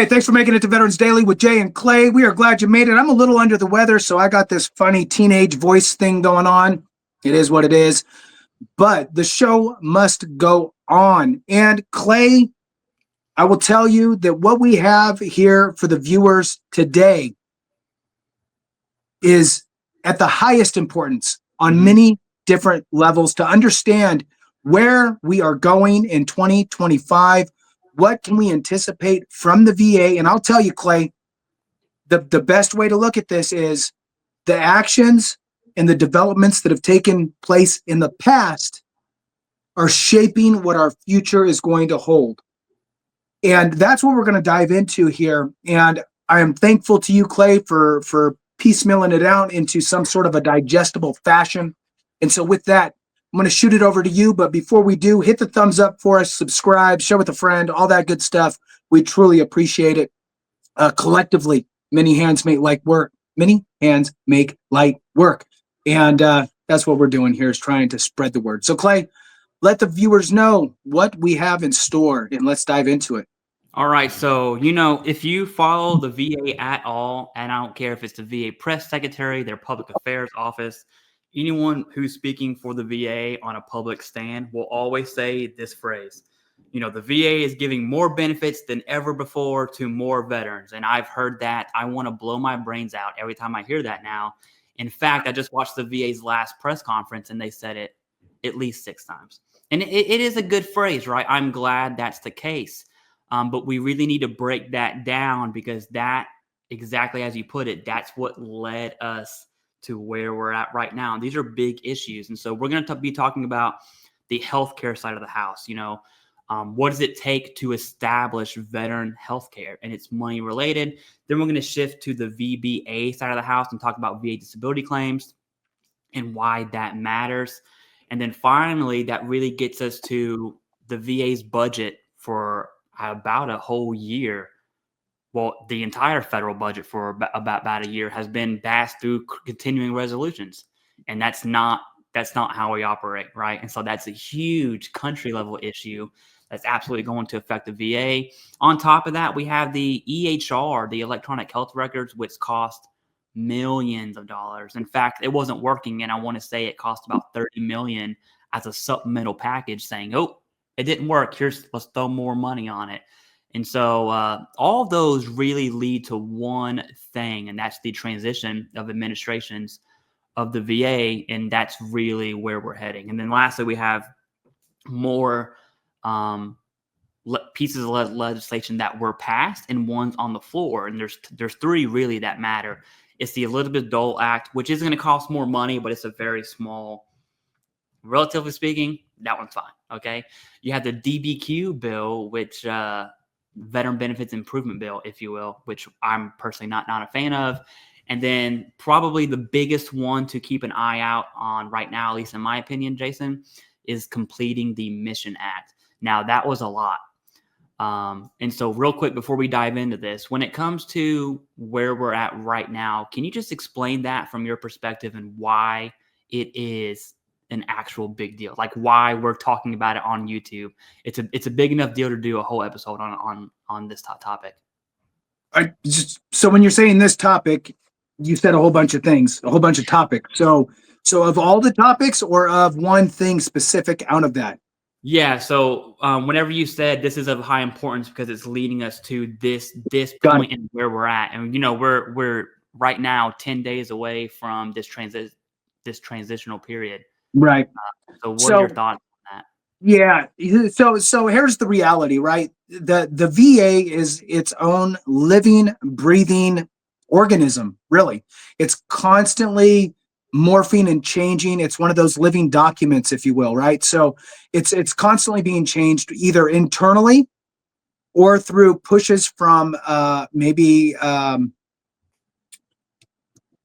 Hey, thanks for making it to Veterans Daily with Jay and Clay. We are glad you made it. I'm a little under the weather, so I got this funny teenage voice thing going on. It is what it is. But the show must go on. And Clay, I will tell you that what we have here for the viewers today is at the highest importance on many different levels to understand where we are going in 2025. What can we anticipate from the VA? And I'll tell you, Clay, the best way to look at this is the actions and the developments that have taken place in the past are shaping what our future is going to hold. And that's what we're going to dive into here. And I am thankful to you, Clay, for piecemealing it out into some sort of a digestible fashion. And so with that, I'm going to shoot it over to you. But before we do, hit the thumbs up for us, subscribe, share with a friend, all that good stuff. We truly appreciate it. Collectively, many hands make light work. Many hands make light work. And that's what we're doing here, is trying to spread the word. So, Clay, let the viewers know what we have in store, and let's dive into it. All right. So, if you follow the VA at all, and I don't care if it's the VA press secretary, their public affairs office, anyone who's speaking for the VA on a public stand will always say this phrase. The VA is giving more benefits than ever before to more veterans. And I've heard that. I want to blow my brains out every time I hear that now. In fact, I just watched the VA's last press conference and they said it at least 6 times. And it is a good phrase, right? I'm glad that's the case. But we really need to break that down, because that, exactly as you put it, that's what led us to where we're at right now. And these are big issues. And so we're going to be talking about the healthcare side of the house. What does it take to establish veteran healthcare? And it's money related. Then we're going to shift to the VBA side of the house and talk about VA disability claims and why that matters. And then finally, that really gets us to the VA's budget for about a whole year. Well, the entire federal budget for about a year has been passed through continuing resolutions. And that's not how we operate, right? And so that's a huge country level issue that's absolutely going to affect the VA. On top of that, we have the EHR, the electronic health records, which cost millions of dollars. In fact, it wasn't working, and I want to say it cost about $30 million as a supplemental package, saying, "Oh, it didn't work. Let's throw more money on it." And so all of those really lead to one thing, and that's the transition of administrations of the VA, and that's really where we're heading. And then lastly, we have more pieces of legislation that were passed and ones on the floor. And there's 3 really that matter. It's the Elizabeth Dole Act, which is going to cost more money, but it's a very small, relatively speaking, that one's fine. Okay. You have the DBQ bill, which Veteran Benefits Improvement Bill, if you will, which I'm personally not a fan of. And then probably the biggest one to keep an eye out on right now, at least in my opinion, Jason, is completing the Mission Act. Now, that was a lot. And so real quick, before we dive into this, when it comes to where we're at right now, can you just explain that from your perspective and why it is an actual big deal? Like why we're talking about it on YouTube. It's a big enough deal to do a whole episode on this topic. So when you're saying this topic, you said a whole bunch of things, a whole bunch of topics. So of all the topics, or of one thing specific out of that? Yeah. So whenever you said this is of high importance because it's leading us to this point and where we're at, and we're right now 10 days away from this transitional period. Right. So what are your thoughts on that? Yeah. So here's the reality, right? The VA is its own living, breathing organism, really. It's constantly morphing and changing. It's one of those living documents, if you will, right? So it's constantly being changed, either internally or through pushes from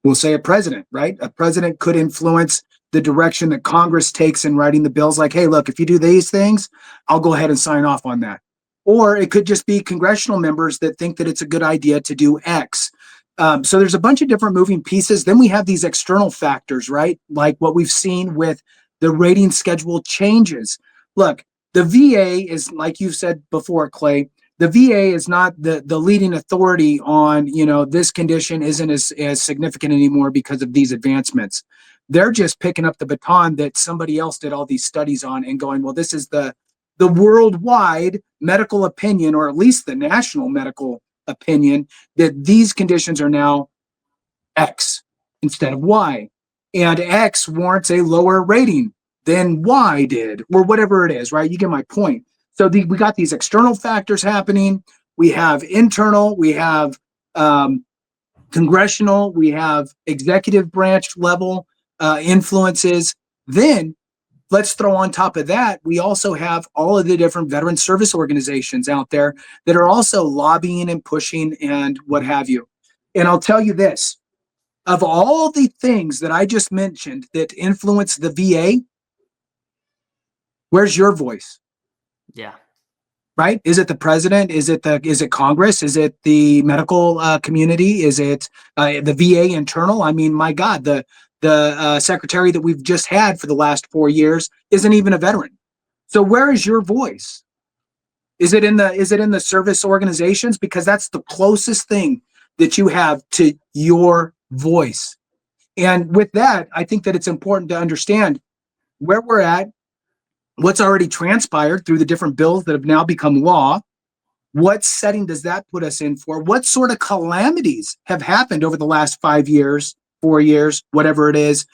we'll say a president, right? A president could influence the direction that Congress takes in writing the bills, like, hey, look, if you do these things, I'll go ahead and sign off on that. Or it could just be congressional members that think that it's a good idea to do X. So there's a bunch of different moving pieces. Then we have these external factors, right? Like what we've seen with the rating schedule changes. Look, the VA is, like you've said before, Clay, the VA is not the leading authority on, this condition isn't as significant anymore because of these advancements. They're just picking up the baton that somebody else did all these studies on and going, well, this is the worldwide medical opinion, or at least the national medical opinion, that these conditions are now X instead of Y. And X warrants a lower rating than Y did, or whatever it is, right? You get my point. So we got these external factors happening. We have internal, we have congressional, we have executive branch level influences. Then let's throw on top of that, we also have all of the different veteran service organizations out there that are also lobbying and pushing and what have you. And I'll tell you this, of all the things that I just mentioned that influence the VA, where's your voice? Yeah. Right? Is it the president? Is it Congress? Is it the medical community? Is it the VA internal? I mean, my God, the secretary that we've just had for the last 4 years isn't even a veteran. So where is your voice? Is it in the service organizations? Because that's the closest thing that you have to your voice. And with that, I think that it's important to understand where we're at, what's already transpired through the different bills that have now become law. What setting does that put us in for? What sort of calamities have happened over the last 5 years, 4 years, whatever it is,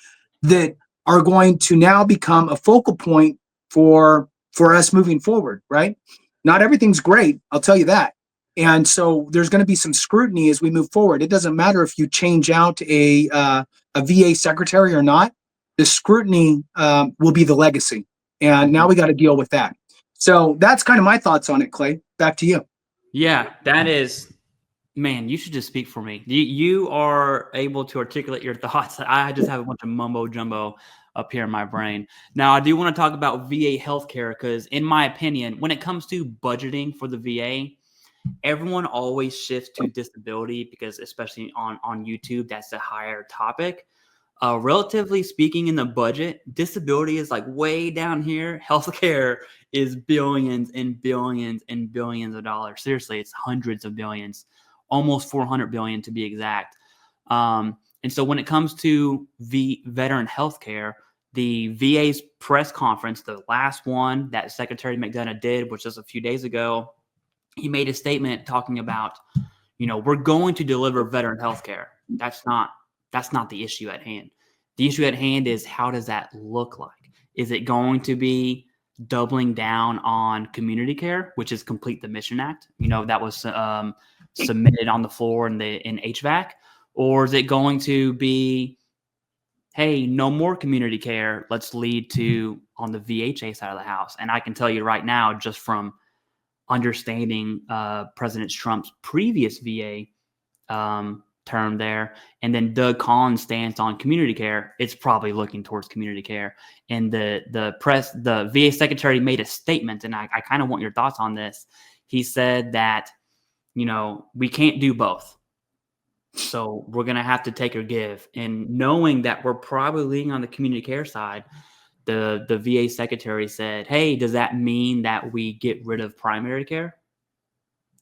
that are going to now become a focal point for us moving forward, right? Not everything's great, I'll tell you that. And so there's going to be some scrutiny as we move forward. It doesn't matter if you change out a VA secretary or not. The scrutiny will be the legacy. And now we got to deal with that. So that's kind of my thoughts on it, Clay. Back to you. Yeah, that is, man, you should just speak for me. You are able to articulate your thoughts. I just have a bunch of mumbo jumbo up here in my brain. Now, I do want to talk about VA healthcare because, in my opinion, when it comes to budgeting for the VA, everyone always shifts to disability because, especially on YouTube, that's a higher topic. Relatively speaking, in the budget, disability is like way down here. Healthcare is billions and billions and billions of dollars. Seriously, it's hundreds of billions, almost 400 billion to be exact. And so when it comes to veteran healthcare, the VA's press conference, the last one that Secretary McDonough did, which was a few days ago, he made a statement talking about, we're going to deliver veteran healthcare. That's not the issue at hand. The issue at hand is, how does that look like? Is it going to be doubling down on community care, which is complete the Mission Act? That was submitted on the floor in HVAC, or is it going to be, hey, no more community care? Let's lead to on the VHA side of the house. And I can tell you right now, just from understanding President Trump's previous VA term there, and then Doug Collins' stance on community care, it's probably looking towards community care. And the VA secretary made a statement, and I kind of want your thoughts on this. He said that, we can't do both. So we're going to have to take or give. And knowing that we're probably leaning on the community care side, the VA secretary said, hey, does that mean that we get rid of primary care?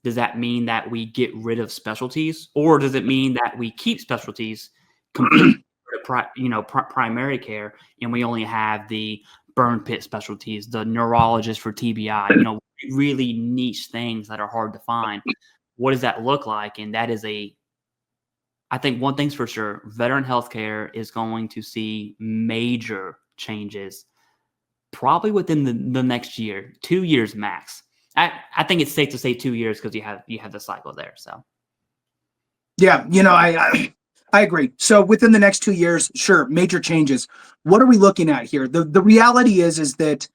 Does that mean that we get rid of specialties? Or does it mean that we keep specialties completely, primary care, and we only have the burn pit specialties, the neurologist for TBI, really niche things that are hard to find? What does that look like? And that is I think one thing's for sure, veteran healthcare is going to see major changes probably within the next year, 2 years max. I think it's safe to say 2 years because you have the cycle there. So, yeah, I agree. So within the next 2 years, sure, major changes. What are we looking at here? The reality is that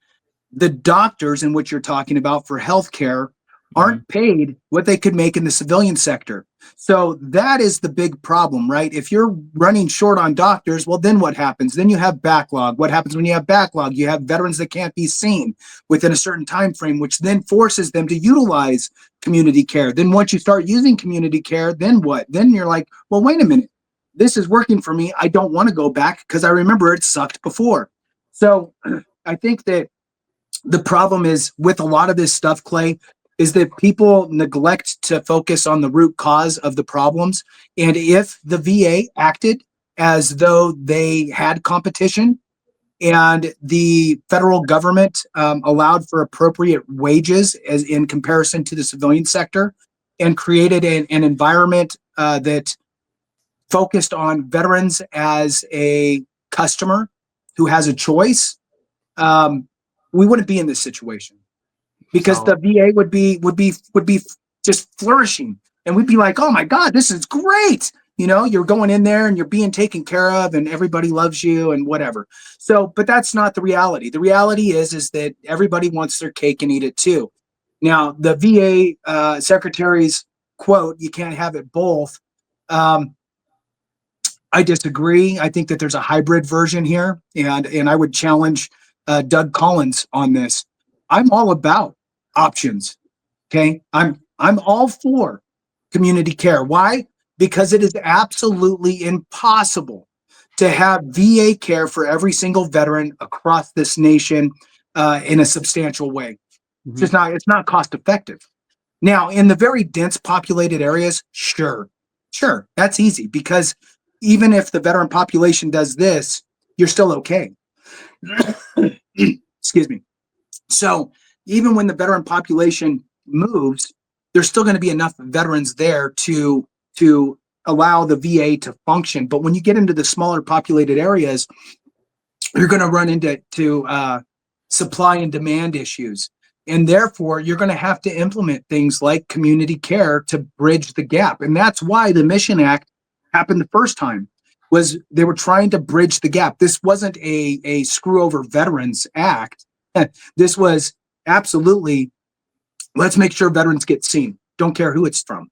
the doctors in which you're talking about for healthcare aren't paid what they could make in the civilian sector. So that is the big problem, right? If you're running short on doctors, well, then what happens? Then you have backlog. What happens when you have backlog? You have veterans that can't be seen within a certain time frame, which then forces them to utilize community care. Then once you start using community care, then what? Then you're like, well, wait a minute. This is working for me. I don't want to go back because I remember it sucked before. So I think that the problem is with a lot of this stuff, Clay, is that people neglect to focus on the root cause of the problems. And if the VA acted as though they had competition and the federal government allowed for appropriate wages as in comparison to the civilian sector and created an environment that focused on veterans as a customer who has a choice, we wouldn't be in this situation because the VA would be just flourishing, and we'd be like, oh my God, this is great. You're going in there and you're being taken care of and everybody loves you and whatever. So, but that's not the reality. The reality is that everybody wants their cake and eat it too. Now, the VA secretary's quote, you can't have it both. I disagree. I think that there's a hybrid version here, and I would challenge Doug Collins on this. I'm all about options. Okay, I'm all for community care. Why? Because it is absolutely impossible to have VA care for every single veteran across this nation in a substantial way. Mm-hmm. It's not cost effective. Now, in the very dense populated areas, sure, that's easy because even if the veteran population does this, you're still okay. Excuse me. So even when the veteran population moves, there's still going to be enough veterans there to allow the VA to function. But when you get into the smaller populated areas, you're going to run into supply and demand issues. And therefore, you're going to have to implement things like community care to bridge the gap. And that's why the Mission Act happened the first time, was they were trying to bridge the gap. This wasn't a screw over veterans act. This was absolutely, let's make sure veterans get seen. Don't care who it's from.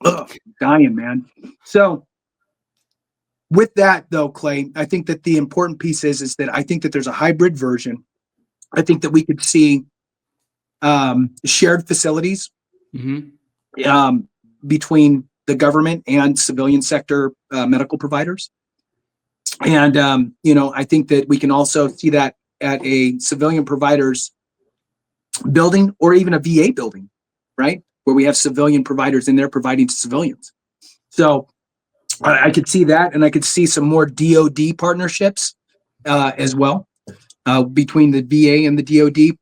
Ugh, dying, man. So with that though, Clay, I think that the important piece is that I think that there's a hybrid version. I think that we could see shared facilities between the government and civilian sector medical providers. And, I think that we can also see that at a civilian provider's building or even a VA building, right? Where we have civilian providers in there providing to civilians. So I could see that, and I could see some more DoD partnerships as well between the VA and the DoD,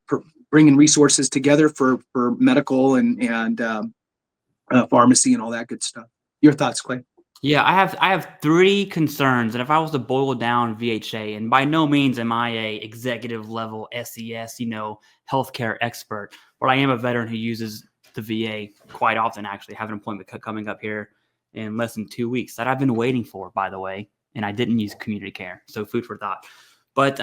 bringing resources together for medical and pharmacy and all that good stuff. Your thoughts, Clay? Yeah, I have three concerns, and if I was to boil down VHA, and by no means am I a executive level SES, healthcare expert, but I am a veteran who uses the VA quite often. Actually, have an appointment coming up here in less than 2 weeks that I've been waiting for, by the way, and I didn't use community care, so food for thought. But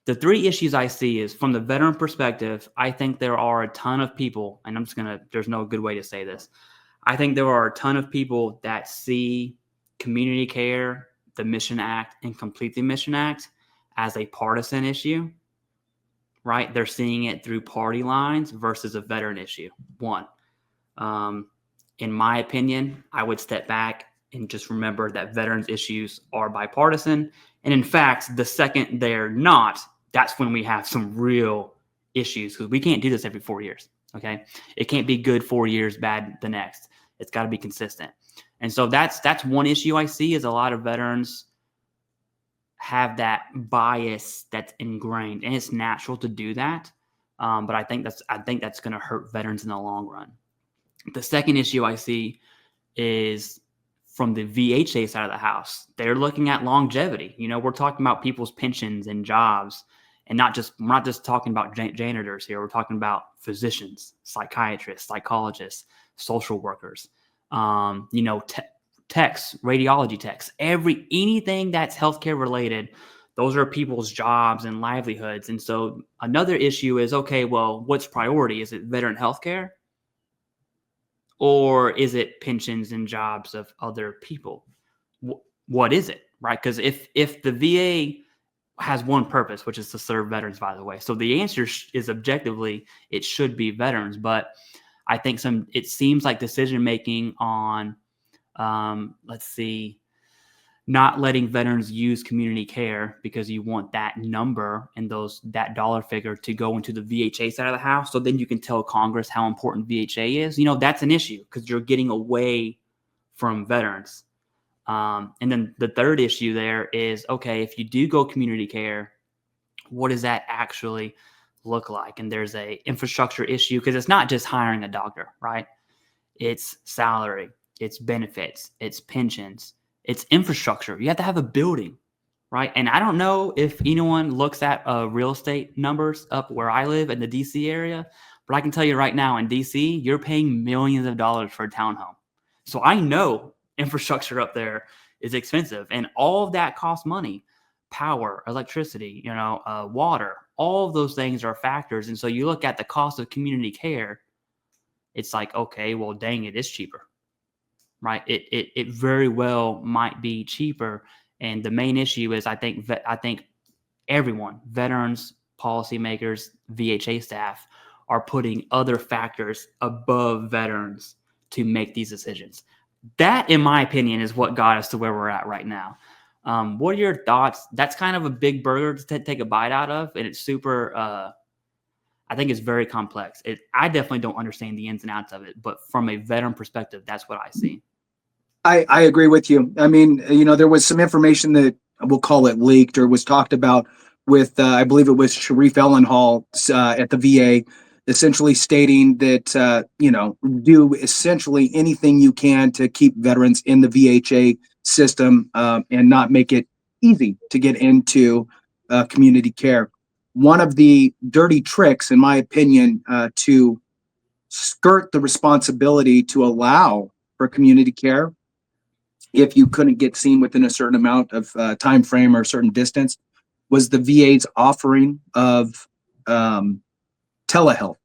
the three issues I see is from the veteran perspective. I think there are a ton of people, and there's no good way to say this. I think there are a ton of people that see community care, the Mission Act, and Complete the Mission Act as a partisan issue, right? They're seeing it through party lines versus a veteran issue. One, in my opinion, I would step back and just remember that veterans issues are bipartisan. And in fact, the second they're not, that's when we have some real issues, because we can't do this every 4 years. Okay. It can't be good 4 years, bad the next. It's got to be consistent. And so that's one issue I see, is a lot of veterans have that bias that's ingrained, and it's natural to do that. But I think that's going to hurt veterans in the long run. The second issue I see is from the VHA side of the house. They're looking at longevity. We're talking about people's pensions and jobs, and we're not just talking about janitors here. We're talking about physicians, psychiatrists, psychologists, social workers, techs, radiology techs, anything that's healthcare related. Those are people's jobs and livelihoods. And so another issue is, okay, well, what's priority? Is it veteran healthcare, or is it pensions and jobs of other people? What is it, right? Because if the VA has one purpose, which is to serve veterans, by the way. So the answer is objectively, it should be veterans. But I think it seems like decision-making on, not letting veterans use community care because you want that number and that dollar figure to go into the VHA side of the house. So then you can tell Congress how important VHA is. That's an issue because you're getting away from veterans. And then the third issue there is, okay, if you do go community care, what does that actually look like? And there's a infrastructure issue because it's not just hiring a doctor, right? It's salary, it's benefits, it's pensions, it's infrastructure. You have to have a building, right? And I don't know if anyone looks at real estate numbers up where I live in the DC area, but I can tell you right now in DC, you're paying millions of dollars for a townhome. So I know infrastructure up there is expensive, and all of that costs money. Power, electricity, water, all of those things are factors. And so you look at the cost of community care, it's like, okay, well, dang, it is cheaper, right? It very well might be cheaper. And the main issue is I think everyone, veterans, policymakers, VHA staff, are putting other factors above veterans to make these decisions. That, in my opinion, is what got us to where we're at right now. What are your thoughts? That's kind of a big burger to take a bite out of, and it's super. I think it's very complex. I definitely don't understand the ins and outs of it, but from a veteran perspective, that's what I see. I agree with you. I mean, there was some information that we'll call it leaked or was talked about with, I believe it was Sharif Ellenhall at the VA, essentially stating that, do essentially anything you can to keep veterans in the VHA system and not make it easy to get into community care. One of the dirty tricks, in my opinion, to skirt the responsibility to allow for community care, if you couldn't get seen within a certain amount of time frame or a certain distance, was the VA's offering of telehealth.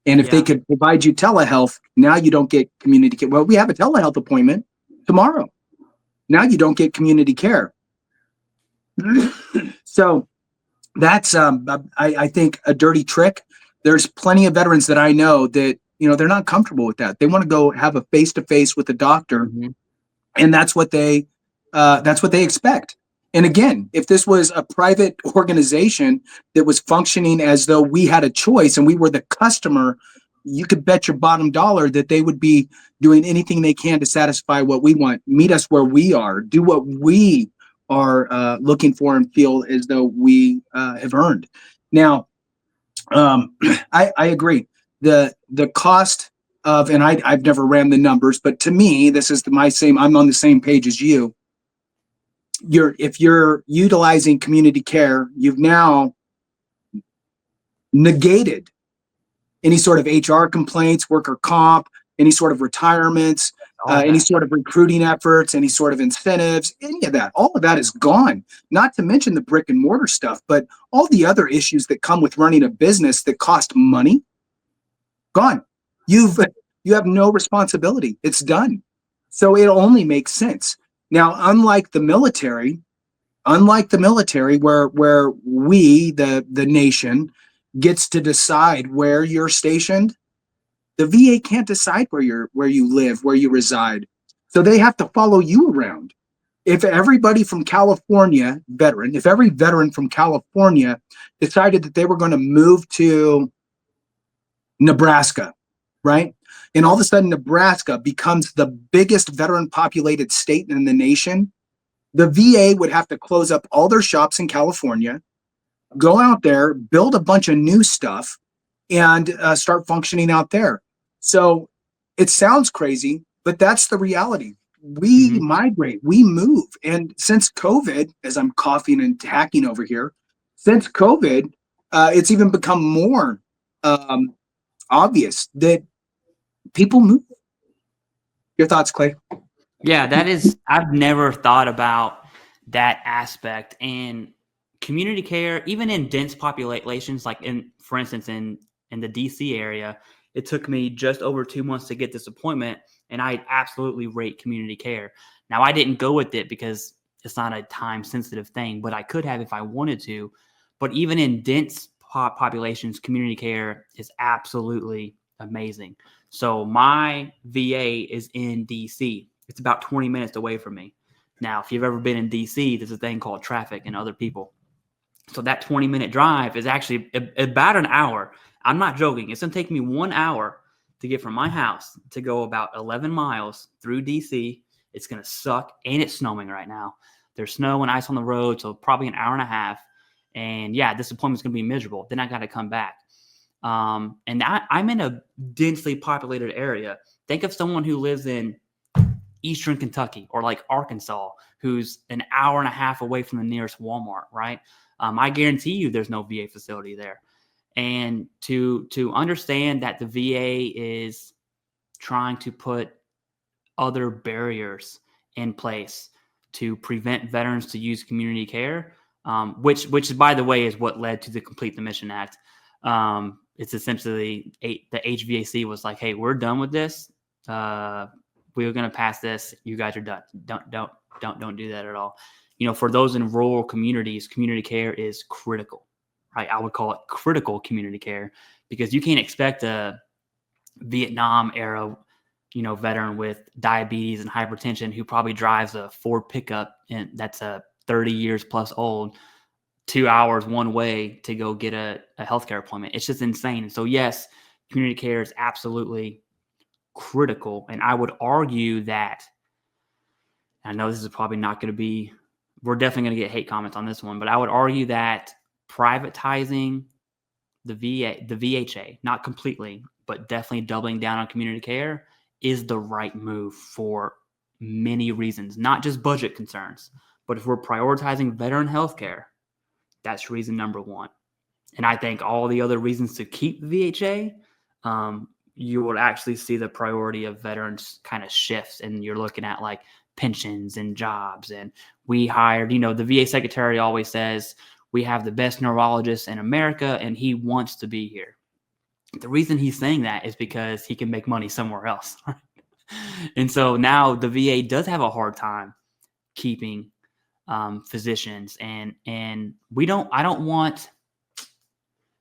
And if they could provide you telehealth, now you don't get community care. Well, we have a telehealth appointment tomorrow. Now you don't get community care. So that's, I think, a dirty trick. There's plenty of veterans that I know that, they're not comfortable with that. They want to go have a face-to-face with a doctor. Mm-hmm. And that's what they expect. And again, if this was a private organization that was functioning as though we had a choice and we were the customer, you could bet your bottom dollar that they would be doing anything they can to satisfy what we want, meet us where we are, do what we are looking for and feel as though we have earned. Now, I agree. The cost of, and I've never ran the numbers, but to me, this is I'm on the same page as you. If you're utilizing community care, you've now negated any sort of HR complaints, worker comp, any sort of retirements, any sort of recruiting efforts, any sort of incentives, any of that. All of that is gone. Not to mention the brick and mortar stuff, but all the other issues that come with running a business that cost money, gone. You have no responsibility. It's done. So it only makes sense. Now, unlike the military, where we, the nation, gets to decide where you're stationed, the VA can't decide where you live, where you reside. So they have to follow you around. If every veteran from California decided that they were going to move to Nebraska, right? And all of a sudden, Nebraska becomes the biggest veteran populated state in the nation, the VA would have to close up all their shops in California, go out there, build a bunch of new stuff, and start functioning out there. So it sounds crazy, but that's the reality. We migrate, we move. And since COVID, as I'm coughing and hacking over here, since COVID, it's even become more obvious that people move. Your thoughts, Clay? Yeah, I've never thought about that aspect. And community care, even in dense populations, like for instance, in the DC area, it took me just over 2 months to get this appointment, and I absolutely rate community care. Now, I didn't go with it because it's not a time-sensitive thing, but I could have if I wanted to. But even in dense populations, community care is absolutely amazing. So my VA is in DC. It's about 20 minutes away from me. Now, if you've ever been in DC, there's a thing called traffic and other people. So that 20-minute drive is actually about an hour. I'm not joking. It's going to take me 1 hour to get from my house to go about 11 miles through DC. It's going to suck, and it's snowing right now. There's snow and ice on the road, so probably an hour and a half. And yeah, this appointment's going to be miserable. Then I got to come back. And I'm in a densely populated area. Think of someone who lives in Eastern Kentucky or like Arkansas, who's an hour and a half away from the nearest Walmart, right? I guarantee you there's no VA facility there. And to understand that the VA is trying to put other barriers in place to prevent veterans to use community care, which by the way is what led to the Complete the Mission Act. It's essentially the HVAC was like, hey, we're done with this. We're going to pass this. You guys are done. Don't do that at all. You know, for those in rural communities, community care is critical, right? I would call it critical community care, because you can't expect a Vietnam era, you know, veteran with diabetes and hypertension who probably drives a Ford pickup and that's a 30 years plus old, 2 hours one way to go get a healthcare appointment. It's just insane. And so yes, community care is absolutely critical. And I would argue that, I know this is probably not going to be, we're definitely going to get hate comments on this one, but I would argue that privatizing the VHA, not completely, but definitely doubling down on community care is the right move for many reasons, not just budget concerns, but if we're prioritizing veteran healthcare, that's reason number one. And I think all the other reasons to keep VHA, you would actually see the priority of veterans kind of shifts, and you're looking at like pensions and jobs. And we hired, you know, the VA secretary always says, we have the best neurologist in America and he wants to be here. The reason he's saying that is because he can make money somewhere else. And so now the VA does have a hard time keeping physicians, and I don't want,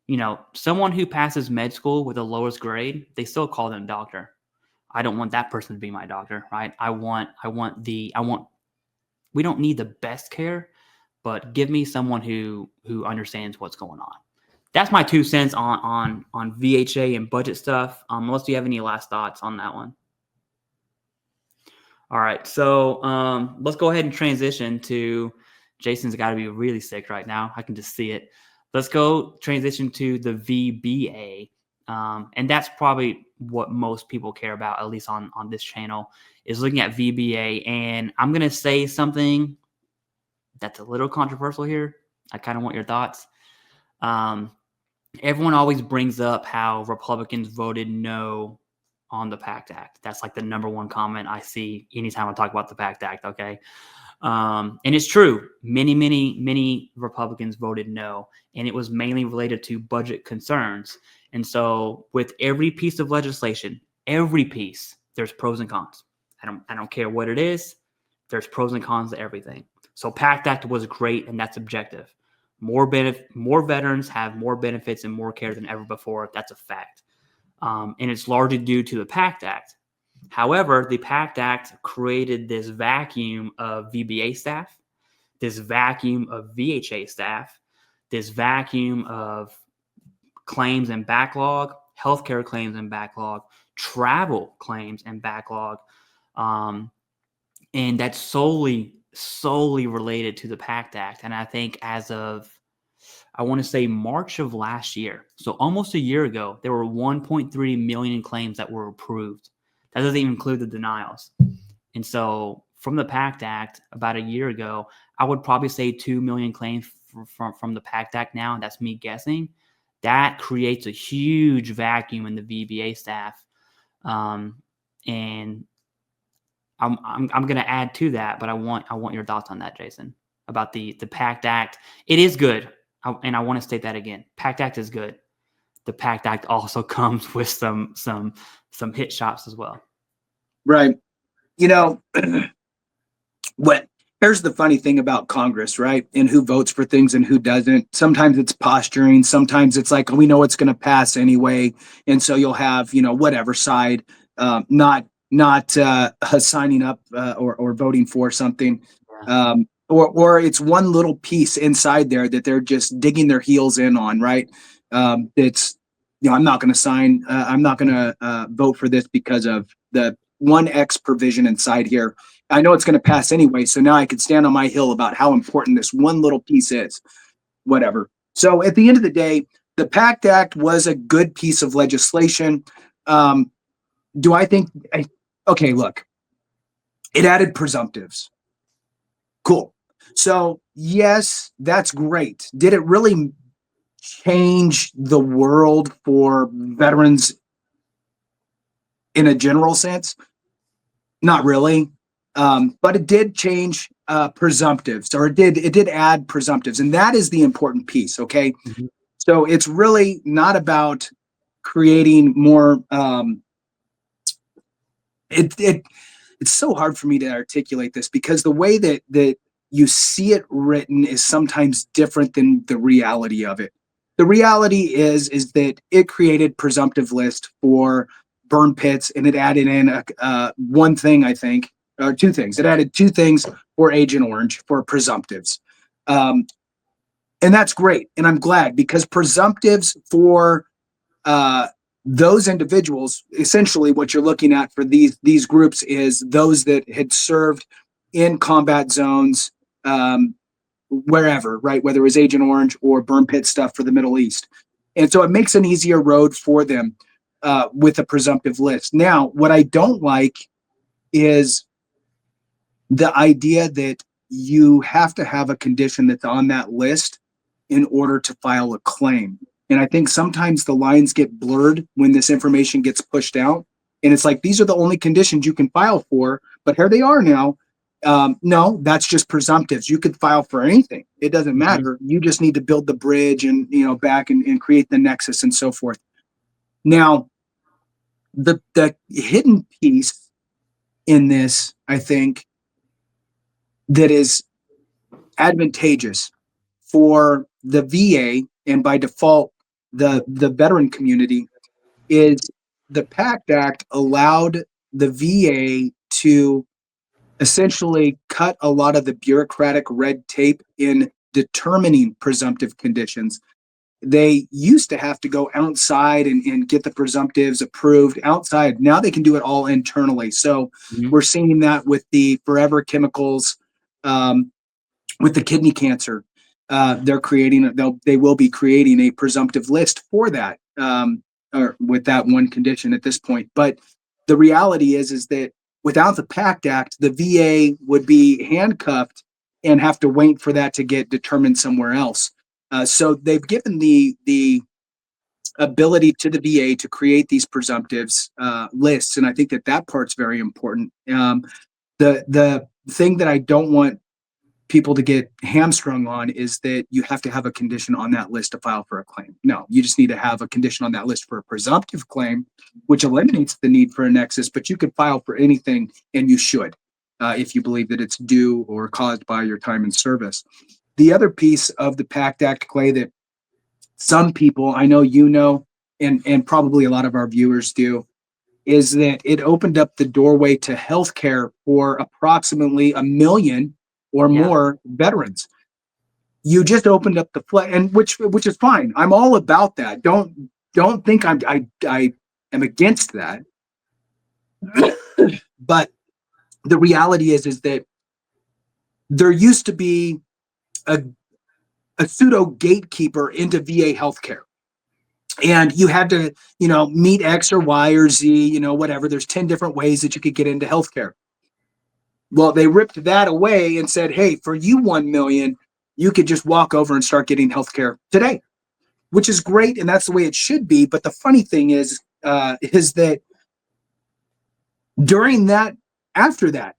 you know, someone who passes med school with the lowest grade, they still call them doctor. I don't want that person to be my doctor, right? We don't need the best care, but give me someone who understands what's going on. That's my 2 cents on VHA and budget stuff. Unless you have any last thoughts on that one. All right, so let's go ahead and transition to, Jason's got to be really sick right now. I can just see it. Let's go transition to the VBA. And that's probably what most people care about, at least on this channel, is looking at VBA. And I'm going to say something that's a little controversial here. I kind of want your thoughts. Everyone always brings up how Republicans voted no on the PACT Act. That's like the number one comment I see anytime I talk about the PACT Act, okay? And it's true. Many Republicans voted no, and it was mainly related to budget concerns. And so with every piece of legislation, every piece, there's pros and cons. I don't care what it is. There's pros and cons to everything. So PACT Act was great, and that's objective. More veterans have more benefits and more care than ever before. That's a fact. And it's largely due to the PACT Act. However, the PACT Act created this vacuum of VBA staff, this vacuum of VHA staff, this vacuum of claims and backlog, healthcare claims and backlog, travel claims and backlog. And that's solely related to the PACT Act. And I think as of, I want to say March of last year, so almost a year ago, there were 1.3 million claims that were approved. That doesn't even include the denials. And so from the PACT Act about a year ago, I would probably say 2 million claims from the PACT Act now. That's me guessing. That creates a huge vacuum in the VBA staff. And I'm going to add to that, but I want your thoughts on that, Jason, about the PACT Act. It is good. And I want to state that again. PACT Act is good. The PACT Act also comes with some hit shots as well. Right. You know, here's the funny thing about Congress, right? And who votes for things and who doesn't. Sometimes it's posturing. Sometimes it's like, we know it's going to pass anyway. And so you'll have, you know, whatever side not signing up or voting for something. Or it's one little piece inside there that they're just digging their heels in on, right? It's, I'm not going to sign, I'm not going to vote for this because of the 1X provision inside here. I know it's going to pass anyway, so now I can stand on my hill about how important this one little piece is, whatever. So at the end of the day, the PACT Act was a good piece of legislation. Do I think, okay, look, it added presumptives. Cool. So yes, that's great. Did it really change the world for veterans in a general sense? Not really. But it did change presumptives, or it did add presumptives, and that is the important piece. Okay. Mhm. So it's really not about creating more. It's so hard for me to articulate this because the way that you see it written is sometimes different than the reality of it. The reality is that it created presumptive list for burn pits, and it added in one thing, I think, or two things. It added two things for Agent Orange for presumptives. And that's great. And I'm glad because presumptives for those individuals, essentially what you're looking at for these groups is those that had served in combat zones, wherever, right? Whether it was Agent Orange or burn pit stuff for the Middle East. And so it makes an easier road for them with a presumptive list. Now, what I don't like is the idea that you have to have a condition that's on that list in order to file a claim. And I think sometimes the lines get blurred when this information gets pushed out. And it's like, these are the only conditions you can file for, but here they are now. No, that's just presumptives. You could file for anything. It doesn't matter. You just need to build the bridge and, back and create the nexus and so forth. Now, the hidden piece in this, I think, that is advantageous for the VA and by default the veteran community is the PACT Act allowed the VA to essentially cut a lot of the bureaucratic red tape in determining presumptive conditions. They used to have to go outside and get the presumptives approved outside. Now they can do it all internally. So we're seeing that with the forever chemicals, with the kidney cancer. They will be creating a presumptive list for that, or with that one condition at this point. But the reality is that without the PACT Act, the VA would be handcuffed and have to wait for that to get determined somewhere else. So they've given the ability to the VA to create these presumptives lists, and I think that part's very important. The thing that I don't want people to get hamstrung on is that you have to have a condition on that list to file for a claim. No, you just need to have a condition on that list for a presumptive claim, which eliminates the need for a nexus, but you could file for anything, and you should, if you believe that it's due or caused by your time in service. The other piece of the PACT Act, Clay, that some people, I know and probably a lot of our viewers do, is that it opened up the doorway to healthcare for approximately 1 million or more veterans. You just opened up the and which is fine. I'm all about that. Don't think I am against that. But the reality is that there used to be a pseudo gatekeeper into VA healthcare. And you had to, meet X or Y or Z, whatever. There's 10 different ways that you could get into healthcare. Well, they ripped that away and said, hey, for you 1 million, you could just walk over and start getting healthcare today, which is great. And that's the way it should be. But the funny thing is that during that, after that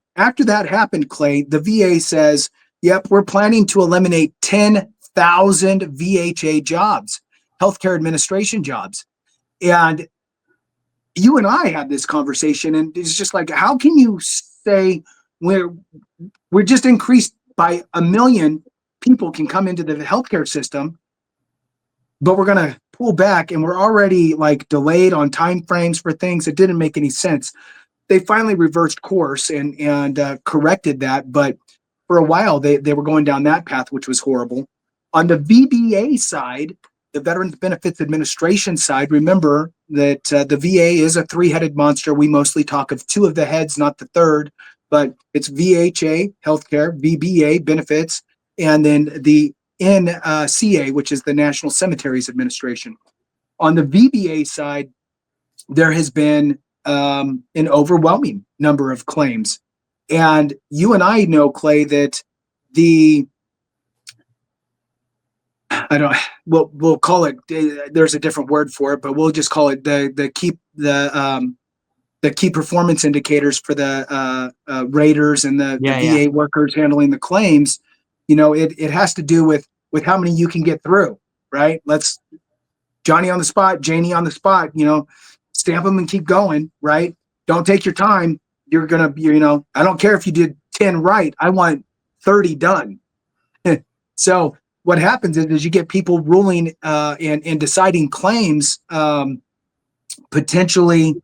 happened, Clay, the VA says, yep, we're planning to eliminate 10,000 VHA jobs, healthcare administration jobs. And you and I had this conversation, and it's just like, how can you say we're just increased by 1 million people can come into the healthcare system, but we're going to pull back, and we're already like delayed on time frames for things that didn't make any sense. They finally reversed course and corrected that, but for a while, they were going down that path, which was horrible. On the VBA side, the Veterans Benefits Administration side, remember that the VA is a three-headed monster. We mostly talk of two of the heads, not the third, but it's VHA, healthcare, VBA, benefits, and then the NCA, which is the National Cemeteries Administration. On the VBA side, there has been an overwhelming number of claims. And you and I know, Clay, that we'll call it, there's a different word for it, but we'll just call it the key performance indicators for the raters and the VA workers handling the claims. It has to do with how many you can get through, right? Let's Johnny on the spot, Janie on the spot, stamp them and keep going, right? Don't take your time. You're going to, I don't care if you did 10 right. I want 30 done. So what happens is you get people ruling and deciding claims potentially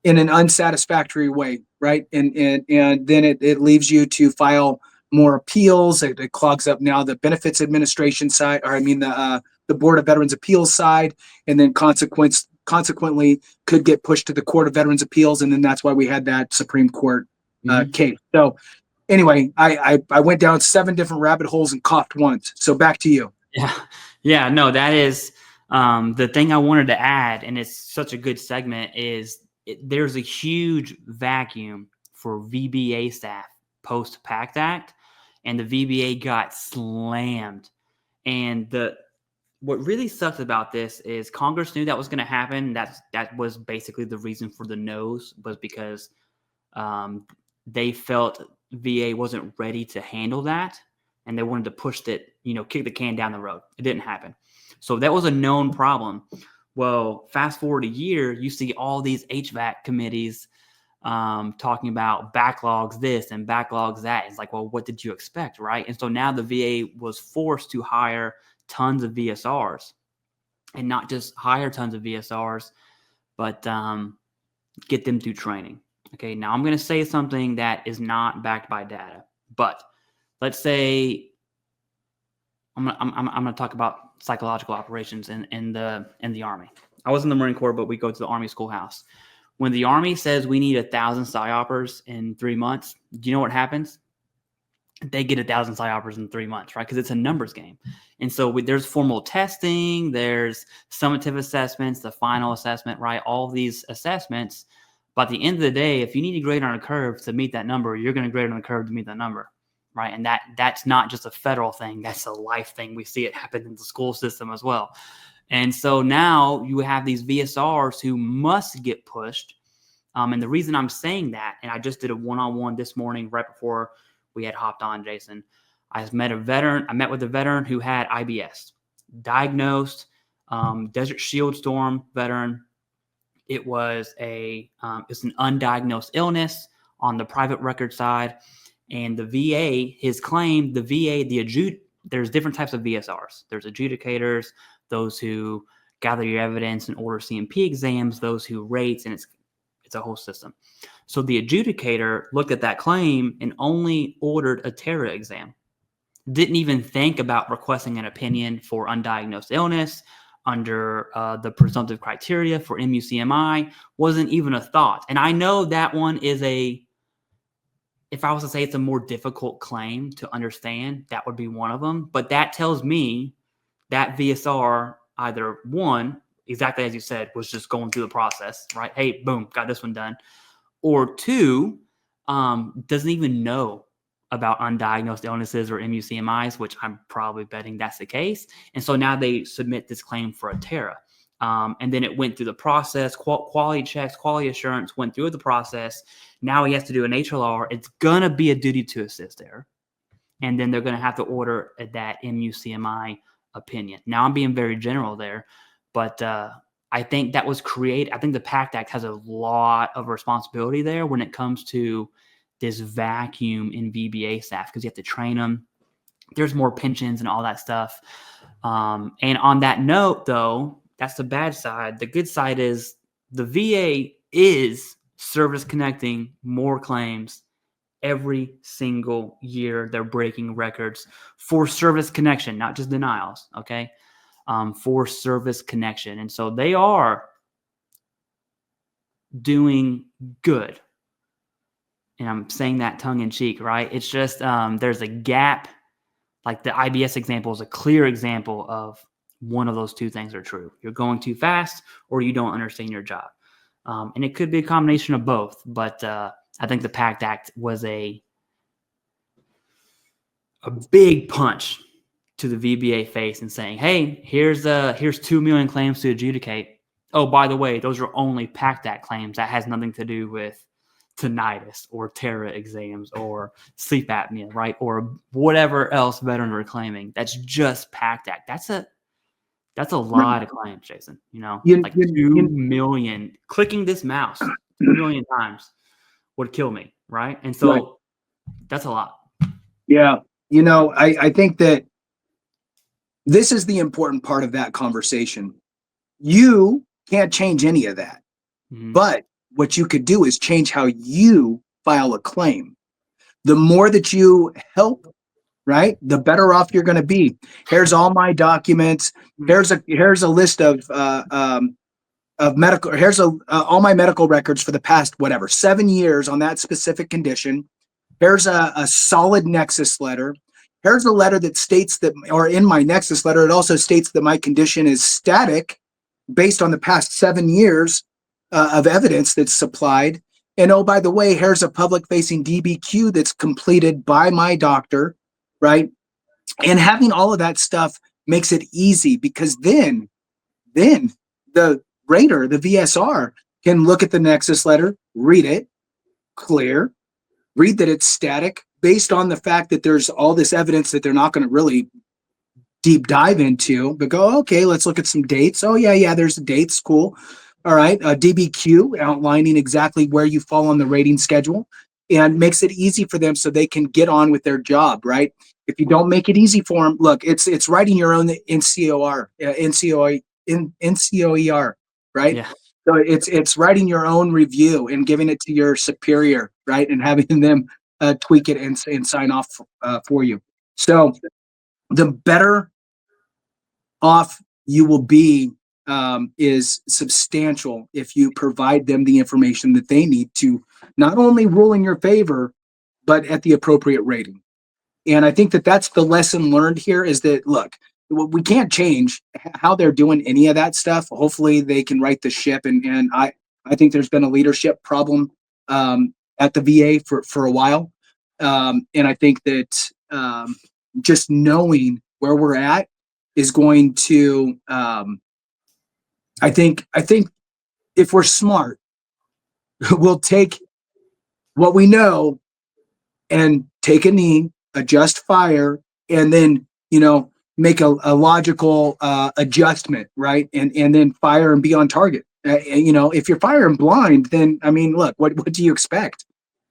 in an unsatisfactory way, right? And then it leaves you to file more appeals. It clogs up now the Benefits Administration side, or the Board of Veterans Appeals side, and then consequently could get pushed to the Court of Veterans Appeals, and then that's why we had that Supreme Court case. So anyway, I went down 7 different rabbit holes and coughed once. So back to you. Yeah. No, that is the thing I wanted to add, and it's such a good segment, is there's a huge vacuum for VBA staff post-PACT Act, and the VBA got slammed. And what really sucks about this is Congress knew that was going to happen. That was basically the reason for the no's, was because they felt VA wasn't ready to handle that, and they wanted to push it, kick the can down the road. It didn't happen. So that was a known problem. Well, fast forward a year, you see all these HVAC committees talking about backlogs this and backlogs that. It's like, well, what did you expect, right? And so now the VA was forced to hire tons of VSRs, and not just hire tons of VSRs, but get them through training. Okay, now I'm going to say something that is not backed by data, but let's say I'm going to talk about psychological operations in the Army. I was in the Marine Corps, but we go to the Army schoolhouse. When the Army says we need 1,000 PSYOPers in 3 months, do you know what happens? They get 1,000 PSYOPers in 3 months, right? Because it's a numbers game. And so there's formal testing, there's summative assessments, the final assessment, right? All of these assessments. But at the end of the day, if you need to grade on a curve to meet that number, you're going to grade on a curve to meet that number, right? And that's not just a federal thing. That's a life thing. We see it happen in the school system as well. And so now you have these VSRs who must get pushed. And the reason I'm saying that, and I just did a one-on-one this morning right before we had hopped on, Jason. I met with a veteran who had IBS, diagnosed, Desert Shield Storm veteran. It was it's an undiagnosed illness on the private record side. And the VA, his claim, there's different types of VSRs. There's adjudicators, those who gather your evidence and order C&P exams, those who rates, and it's a whole system. So the adjudicator looked at that claim and only ordered a TERA exam. Didn't even think about requesting an opinion for undiagnosed illness under the presumptive criteria for MUCMI. Wasn't even a thought. And I know that one is if I was to say it's a more difficult claim to understand, that would be one of them. But that tells me that VSR either one, exactly as you said, was just going through the process, right? Hey, boom, got this one done. Or two, doesn't even know about undiagnosed illnesses or MUCMIs, which I'm probably betting that's the case. And so now they submit this claim for a TERA. And then it went through the process, quality checks, quality assurance, went through the process. Now he has to do an HLR. It's going to be a duty to assist there. And then they're going to have to order that MUCMI opinion. Now I'm being very general there, but I think that was I think the PACT Act has a lot of responsibility there when it comes to this vacuum in VBA staff, because you have to train them. There's more pensions and all that stuff. And on that note, though, that's the bad side. The good side is the VA is service connecting more claims Every single year, they're breaking records for service connection, not just denials, okay? For service connection. And so they are doing good. And I'm saying that tongue in cheek, right? It's just there's a gap. Like the IBS example is a clear example of one of those two things are true. You're going too fast or you don't understand your job. And it could be a combination of both. But I think the PACT Act was a big punch to the VBA face and saying, hey, here's 2 million claims to adjudicate. Oh, by the way, those are only PACT Act claims. That has nothing to do with tinnitus or TERA exams or sleep apnea, right? Or whatever else veterans are claiming. That's just PACT Act. That's a lot of claims, Jason. Like 2 million. Clicking this mouse 2 million times would kill me, right? And so that's a lot. Yeah. I think that this is the important part of that conversation. You can't change any of that. Mm-hmm. But what you could do is change how you file a claim. The more that you help, right, the better off you're going to be. Here's all my documents. Here's a list of medical. Here's all my medical records for the past 7 years on that specific condition. Here's a solid Nexus letter. Here's a letter that states that, or in my Nexus letter, it also states that my condition is static based on the past 7 years of evidence that's supplied. And oh, by the way, here's a public-facing DBQ that's completed by my doctor, right? And having all of that stuff makes it easy because then the rater, the VSR, can look at the Nexus letter, read it, clear, read that it's static based on the fact that there's all this evidence that they're not going to really deep dive into, but go, okay, let's look at some dates. Oh, yeah, there's the dates. Cool. All right. DBQ outlining exactly where you fall on the rating schedule and makes it easy for them so they can get on with their job, right? If you don't make it easy for them, look, it's writing your own NCOER, right? Yeah. So it's writing your own review and giving it to your superior, right? And having them tweak it and sign off for you. So the better off you will be is substantial if you provide them the information that they need to not only rule in your favor, but at the appropriate rating. And I think that that's the lesson learned here is that, look, we can't change how they're doing any of that stuff. Hopefully they can right the ship. And I think there's been a leadership problem at the VA for a while. And I think that just knowing where we're at is going to, I think if we're smart, we'll take what we know and take a knee, adjust fire, and then, make a logical adjustment, right? And then fire and be on target. If you're firing blind, then, look, what do you expect,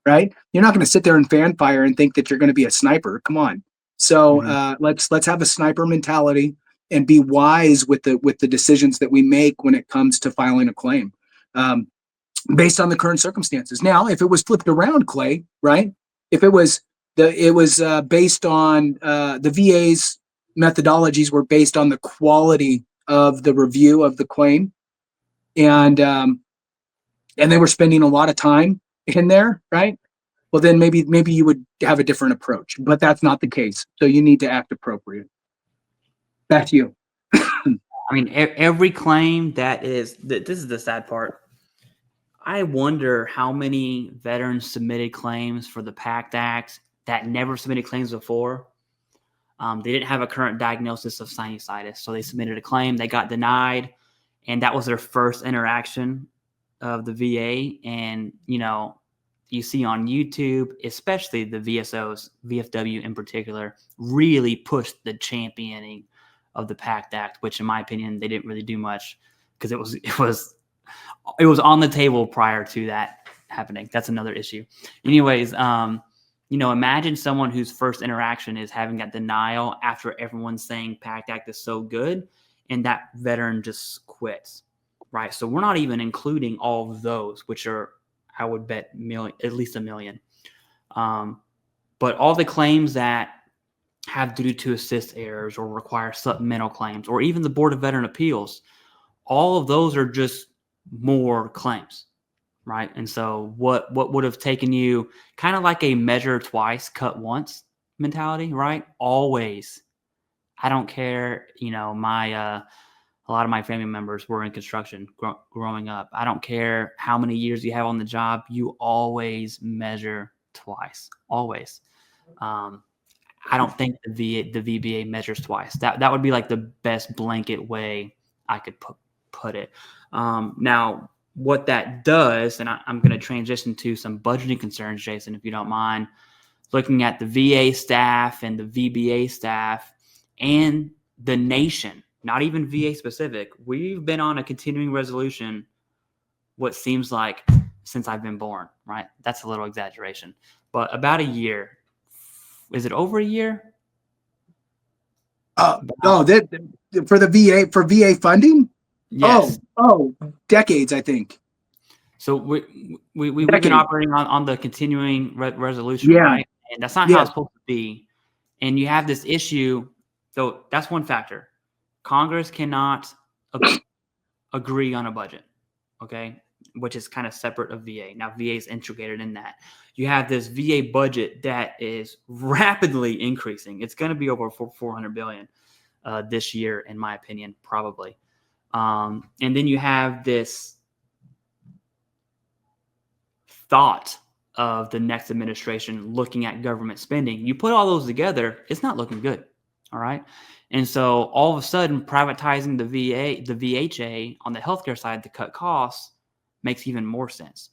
right? You're not going to sit there and fan fire and think that you're going to be a sniper. Come on. So let's have a sniper mentality and be wise with the decisions that we make when it comes to filing a claim, based on the current circumstances. Now, if it was flipped around, Clay, right? If it was based on the VA's methodologies were based on the quality of the review of the claim, and they were spending a lot of time in there, right? Well, then maybe you would have a different approach, but that's not the case. So you need to act appropriate. Back to you. Every claim this is the sad part. I wonder how many veterans submitted claims for the PACT Act that never submitted claims before. They didn't have a current diagnosis of sinusitis, so they submitted a claim, they got denied, and that was their first interaction of the VA. And, you see on YouTube, especially the VSOs, VFW in particular, really pushed the championing of the PACT Act, which in my opinion, they didn't really do much because it was on the table prior to that happening. That's another issue. Anyways, imagine someone whose first interaction is having that denial after everyone's saying PACT Act is so good, and that veteran just quits, right? So we're not even including all of those, which are, I would bet, at least 1 million. But all the claims that have duty to assist errors or require supplemental claims, or even the Board of Veteran Appeals, all of those are just more claims, right? And so what would have taken you kind of like a measure twice, cut once mentality, right? Always. I don't care, a lot of my family members were in construction growing up. I don't care how many years you have on the job. You always measure twice, always. I don't think the VBA measures twice. That would be like the best blanket way I could put it. Now, what that does, and I'm going to transition to some budgeting concerns, Jason, if you don't mind, looking at the VA staff and the VBA staff and the nation, not even VA specific. We've been on a continuing resolution, what seems like since I've been born, right? That's a little exaggeration, but about a year. Is it over a year? For the VA funding? Yes. Decades, I think. So we've been operating on the continuing resolution, right? And that's not how it's supposed to be. And you have this issue. So that's one factor. Congress cannot agree on a budget, okay, which is kind of separate of VA. Now, VA is integrated in that. You have this VA budget that is rapidly increasing. It's going to be over $400 billion this year, in my opinion, probably. And then you have this thought of the next administration looking at government spending. You put all those together, it's not looking good. All right. And so all of a sudden, privatizing the VHA on the healthcare side to cut costs makes even more sense.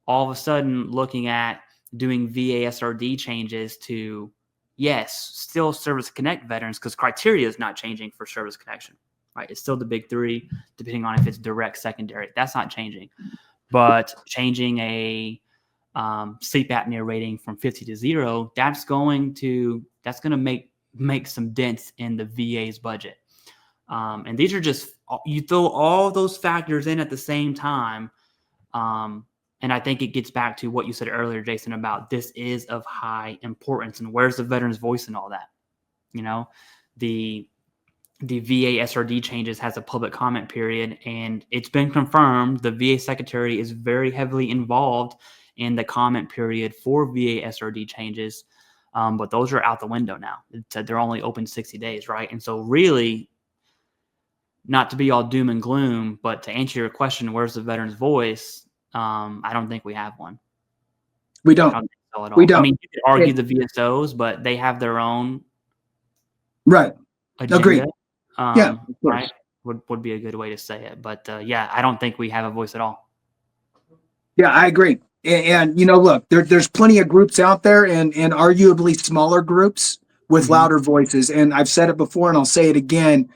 All of a sudden, looking at doing VA SRD changes to, yes, still service connect veterans, because criteria is not changing for service connection, right? It's still the big three, depending on if it's direct, secondary. That's not changing. But changing a sleep apnea rating from 50 to 0, that's going to make some dents in the VA's budget. And these are just, you throw all those factors in at the same time. And I think it gets back to what you said earlier, Jason, about this is of high importance. And where's the veteran's voice in all that? You know, the VA SRD changes has a public comment period, and it's been confirmed the VA secretary is very heavily involved in the comment period for VA SRD changes. But those are out the window now. They're only open 60 days, right? And so really, not to be all doom and gloom, but to answer your question, where's the veteran's voice? I don't think we have one. We don't. I don't think so at all. We don't. I mean, you could argue the VSOs, but they have their own agenda. Agreed. Right. Would be a good way to say it. But I don't think we have a voice at all. Yeah, I agree. And look, there's plenty of groups out there, and arguably smaller groups with louder voices. And I've said it before, and I'll say it again: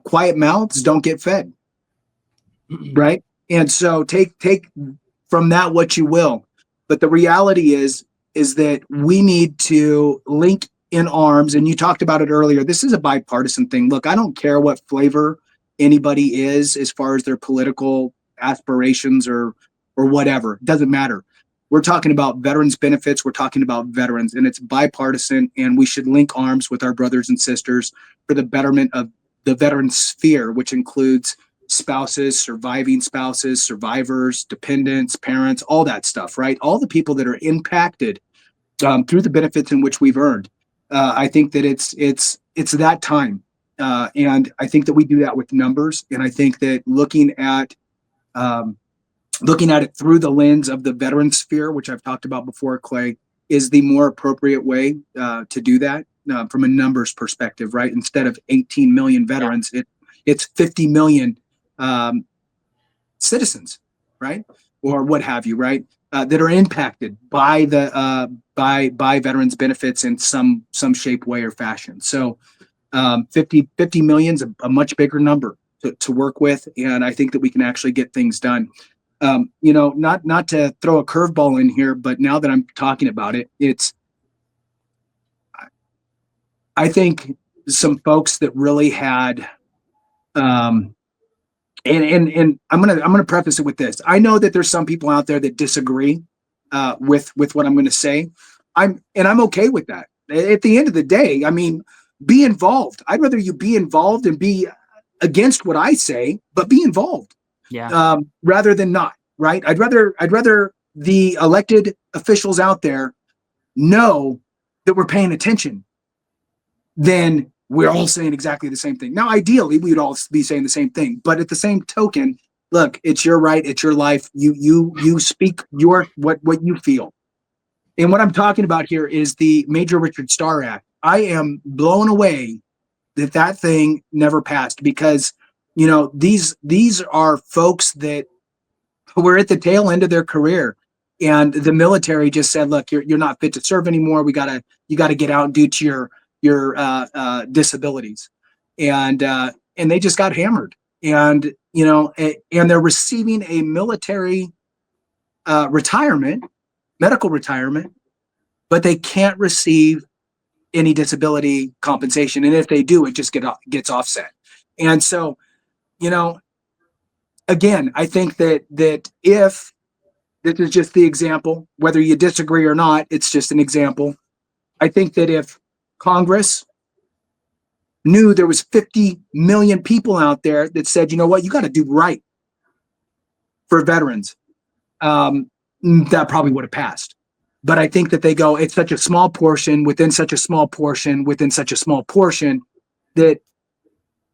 quiet mouths don't get fed, right? And so take from that what you will. But the reality is that we need to link in arms. And you talked about it earlier. This is a bipartisan thing. Look, I don't care what flavor anybody is as far as their political aspirations or whatever. It doesn't matter. We're talking about veterans benefits. We're talking about veterans, and it's bipartisan, and we should link arms with our brothers and sisters for the betterment of the veteran sphere, which includes spouses, surviving spouses, survivors, dependents, parents, all that stuff, right? All the people that are impacted through the benefits in which we've earned. I think that it's that time. And I think that we do that with numbers. And I think that looking at it through the lens of the veteran sphere, which I've talked about before, Clay, is the more appropriate way to do that from a numbers perspective, right? Instead of 18 million veterans, it's 50 million citizens, right? Or what have you, right? That are impacted by the by veterans benefits in some shape, way, or fashion. So 50 million is a much bigger number to work with, and I think that we can actually get things done. Not to throw a curveball in here, but now that I'm talking about it, I think some folks that really had, and I'm gonna preface it with this. I know that there's some people out there that disagree with what I'm going to say. I'm okay with that. At the end of the day, I mean, be involved. I'd rather you be involved and be against what I say, but be involved, Yeah. rather than not. Right? I'd rather the elected officials out there know that we're paying attention than we're all saying exactly the same thing. Now, ideally, we'd all be saying the same thing, but at the same token, look, it's your right, it's your life. You speak what you feel. And what I'm talking about here is the Major Richard Starr Act. I am blown away that thing never passed, because these are folks that were at the tail end of their career, and the military just said, look, you're not fit to serve anymore. You gotta get out due to your disabilities. And they just got hammered. And and they're receiving a military retirement, medical retirement, but they can't receive any disability compensation. And if they do, it just gets offset. And so, you know, again, I think that if this is just the example, whether you disagree or not, it's just an example. I think that if Congress knew there was 50 million people out there that said, you know what, you got to do right for veterans, that probably would have passed. But I think that they go, it's such a small portion within such a small portion within such a small portion that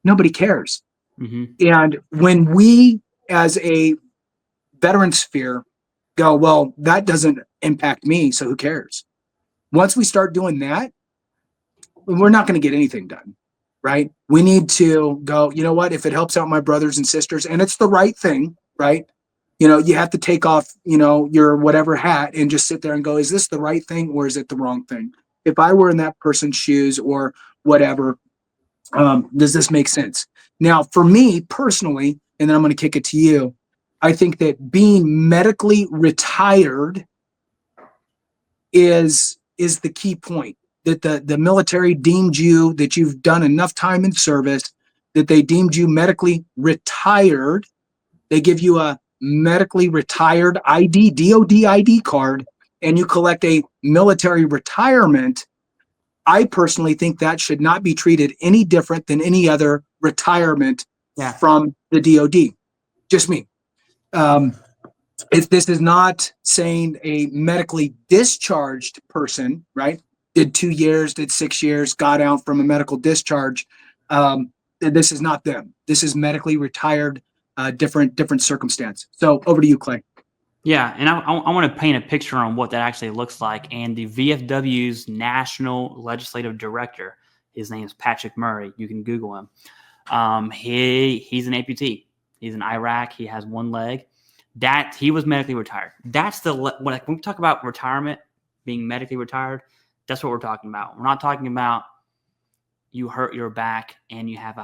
nobody cares. Mm-hmm. And when we, as a veteran sphere, go, well, that doesn't impact me, so who cares? Once we start doing that, we're not going to get anything done, right? We need to go, you know what, if it helps out my brothers and sisters, and it's the right thing, right? You have to take off, your whatever hat and just sit there and go, is this the right thing or is it the wrong thing? If I were in that person's shoes or whatever, does this make sense? Now, for me personally, and then I'm going to kick it to you, I think that being medically retired is the key point. That the military deemed you, that you've done enough time in service, that they deemed you medically retired. They give you a medically retired ID, DOD ID card, and you collect a military retirement. I personally think that should not be treated any different than any other retirement from the DOD. Just me. If this is not saying a medically discharged person, right? Did 2 years, did 6 years, got out from a medical discharge. This is not them. This is medically retired, different circumstance. So over to you, Clay. Yeah, and I want to paint a picture on what that actually looks like. And the VFW's National Legislative Director, his name is Patrick Murray. You can Google him. He's an amputee. He's in Iraq. He has one leg. That he was medically retired. That's when we talk about retirement, being medically retired. That's what we're talking about. We're not talking about you hurt your back and you have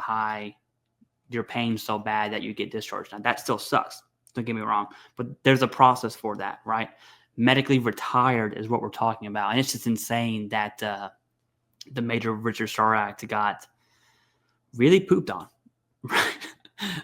your pain so bad that you get discharged. Now that still sucks. Don't get me wrong, but there's a process for that, right? Medically retired is what we're talking about. And it's just insane that the Major Richard Starr Act got really pooped on.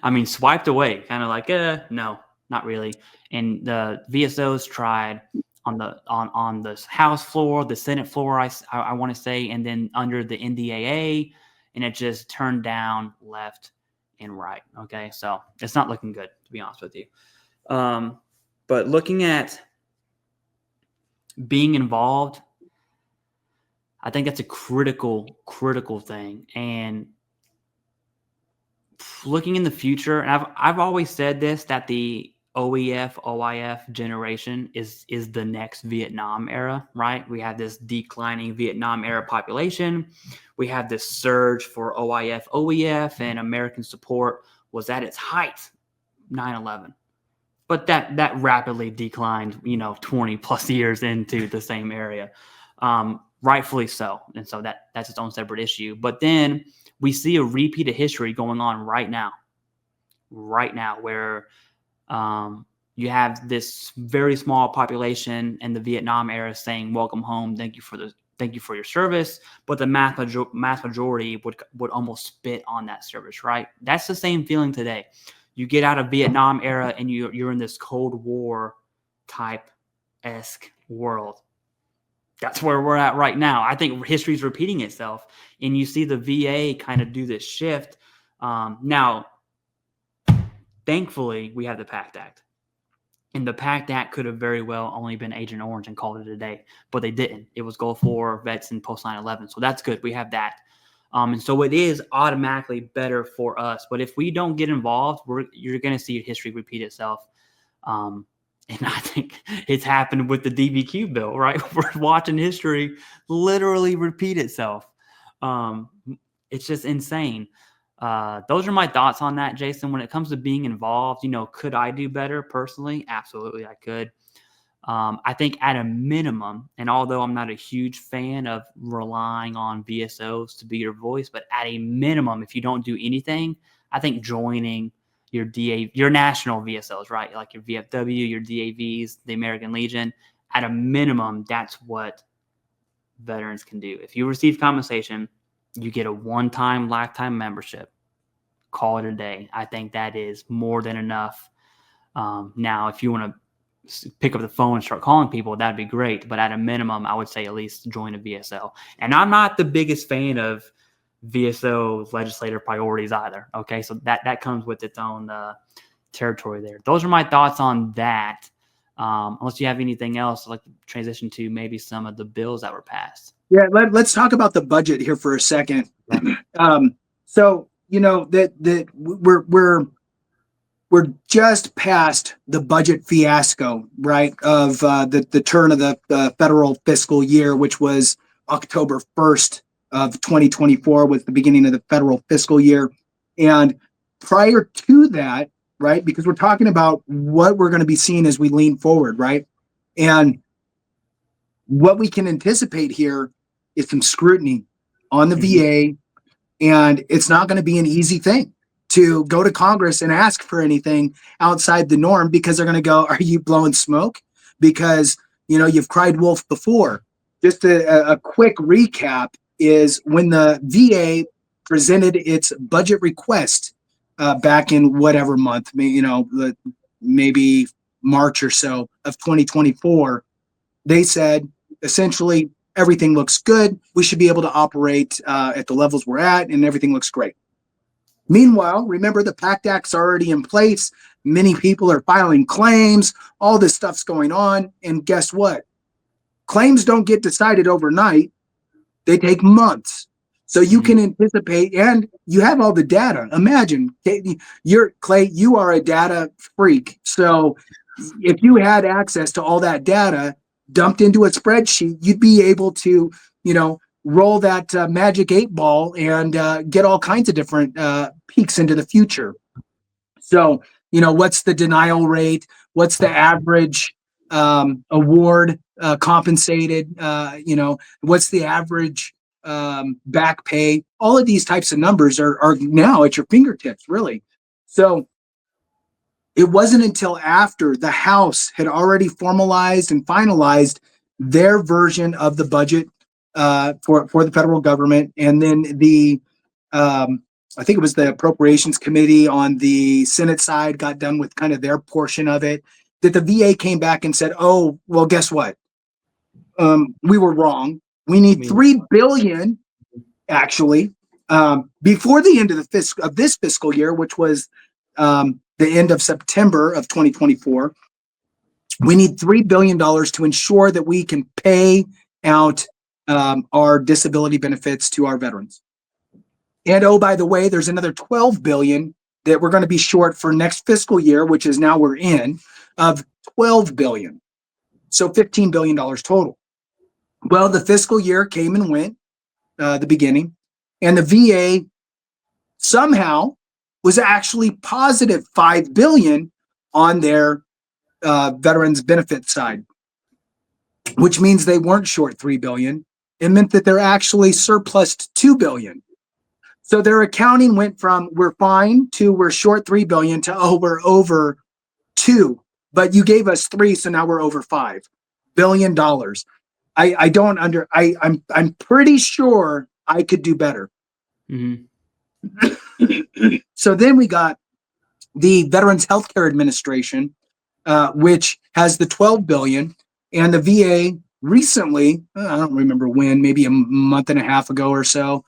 I mean, swiped away, kind of like, no, not really. And the VSOs tried on the House floor, the Senate floor, I want to say, and then under the NDAA, and it just turned down left and right. Okay, so it's not looking good, to be honest with you. But looking at being involved, I think that's a critical thing. And looking in the future, and I've always said this, that the OEF generation is the next Vietnam era, right? We have this declining Vietnam era population. We have this surge for OEF, and American support was at its height, 9/11. But that rapidly declined, 20 plus years into the same area, rightfully so. And so that's its own separate issue. But then we see a repeat of history going on right now, where you have this very small population in the Vietnam era saying, welcome home, thank you for your service, but the mass majority would almost spit on that service, right? That's the same feeling today. You get out of Vietnam era and you're in this Cold War type esque world. That's where we're at right now. I think history's repeating itself, and you see the VA kind of do this shift. Now, thankfully, we have the PACT Act. And the PACT Act could have very well only been Agent Orange and called it a day, but they didn't. It was Gulf War, vets, and post 9/11. So that's good. We have that. And so it is automatically better for us. But if we don't get involved, you're going to see history repeat itself. And I think it's happened with the DBQ bill, right? We're watching history literally repeat itself. It's just insane. Those are my thoughts on that, Jason. When it comes to being involved, could I do better personally? Absolutely, I could. I think at a minimum, and although I'm not a huge fan of relying on VSOs to be your voice, but at a minimum, if you don't do anything, I think joining your national VSOs, right? Like your VFW, your DAVs, the American Legion, at a minimum, that's what veterans can do. If you receive compensation, you get a one-time lifetime membership. Call it a day. I think that is more than enough. Now, if you want to pick up the phone and start calling people, that'd be great. But at a minimum, I would say at least join a VSO. And I'm not the biggest fan of VSO legislative priorities either. Okay, so that comes with its own territory there. Those are my thoughts on that. Unless you have anything else, I'd like to transition to maybe some of the bills that were passed. Yeah, let's talk about the budget here for a second. So that we're just past the budget fiasco, right? Of the turn of the federal fiscal year, which was October 1st of 2024, was the beginning of the federal fiscal year. And prior to that, right, because we're talking about what we're going to be seeing as we lean forward, right? And what we can anticipate here is some scrutiny on the VA, and it's not going to be an easy thing to go to Congress and ask for anything outside the norm, because they're going to go, are you blowing smoke? Because, you've cried wolf before. Just a quick recap is when the VA presented its budget request back in whatever month, maybe March or so of 2024, they said essentially everything looks good. We should be able to operate at the levels we're at, and everything looks great. Meanwhile, remember, the PACT Act's already in place. Many people are filing claims. All this stuff's going on. And guess what? Claims don't get decided overnight. They take months. So you can anticipate, and you have all the data. Imagine, Clay, you are a data freak. So if you had access to all that data dumped into a spreadsheet, you'd be able to, roll that magic 8 ball and get all kinds of different peeks into the future. So, what's the denial rate? What's the average award compensated? What's the average back pay? All of these types of numbers are now at your fingertips, really. So it wasn't until after the House had already formalized and finalized their version of the budget for the federal government, and then the I think it was the Appropriations Committee on the Senate side got done with kind of their portion of it, that the VA came back and said, oh, well, guess what? We were wrong. We need $3 billion, actually, before the end of this fiscal year, which was the end of September of 2024. We need $3 billion to ensure that we can pay out our disability benefits to our veterans. And oh, by the way, there's another $12 billion that we're going to be short for next fiscal year, which is now we're in, of $12 billion. So $15 billion total. Well, the fiscal year came and went, the beginning, and the VA somehow was actually positive $5 billion on their veterans benefit side, which means they weren't short $3 billion. It meant that they're actually surplus $2 billion. So their accounting went from we're fine to we're short $3 billion to, oh, we're over $2, but you gave us $3, so now we're over $5 billion. I'm pretty sure I could do better. So then we got the Veterans Healthcare Administration, which has the $12 billion, And the VA recently, I don't remember when, maybe a month and a half ago or so,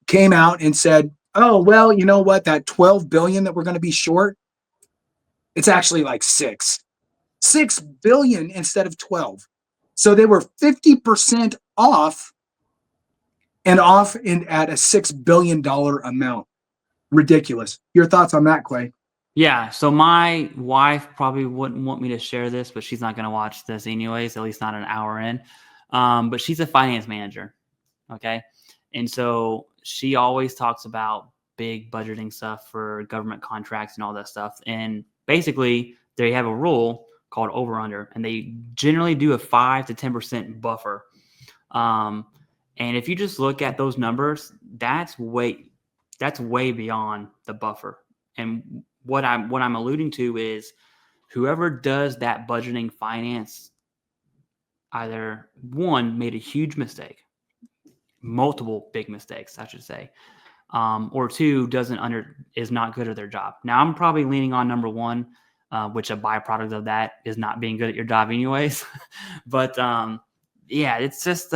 came out and said, oh, well, you know what? That 12 billion that we're going to be short, it's actually like 6 billion instead of 12. So they were 50% off and off at a $6 billion amount. Ridiculous. Your thoughts on that, Clay? Yeah, so my wife probably wouldn't want me to share this, but she's not going to watch this anyways, at least not an hour in. But she's a finance manager, okay? And so she always talks about big budgeting stuff for government contracts and all that stuff. And basically, they have a rule called over-under, and they generally do a 5 to 10% buffer. And if you just look at those numbers, that's way beyond the buffer. And what I'm alluding to is whoever does that budgeting finance either one made a huge mistake, multiple big mistakes, I should say, or two is not good at their job. Now I'm probably leaning on number one, which a byproduct of that is not being good at your job anyways. But yeah, it's just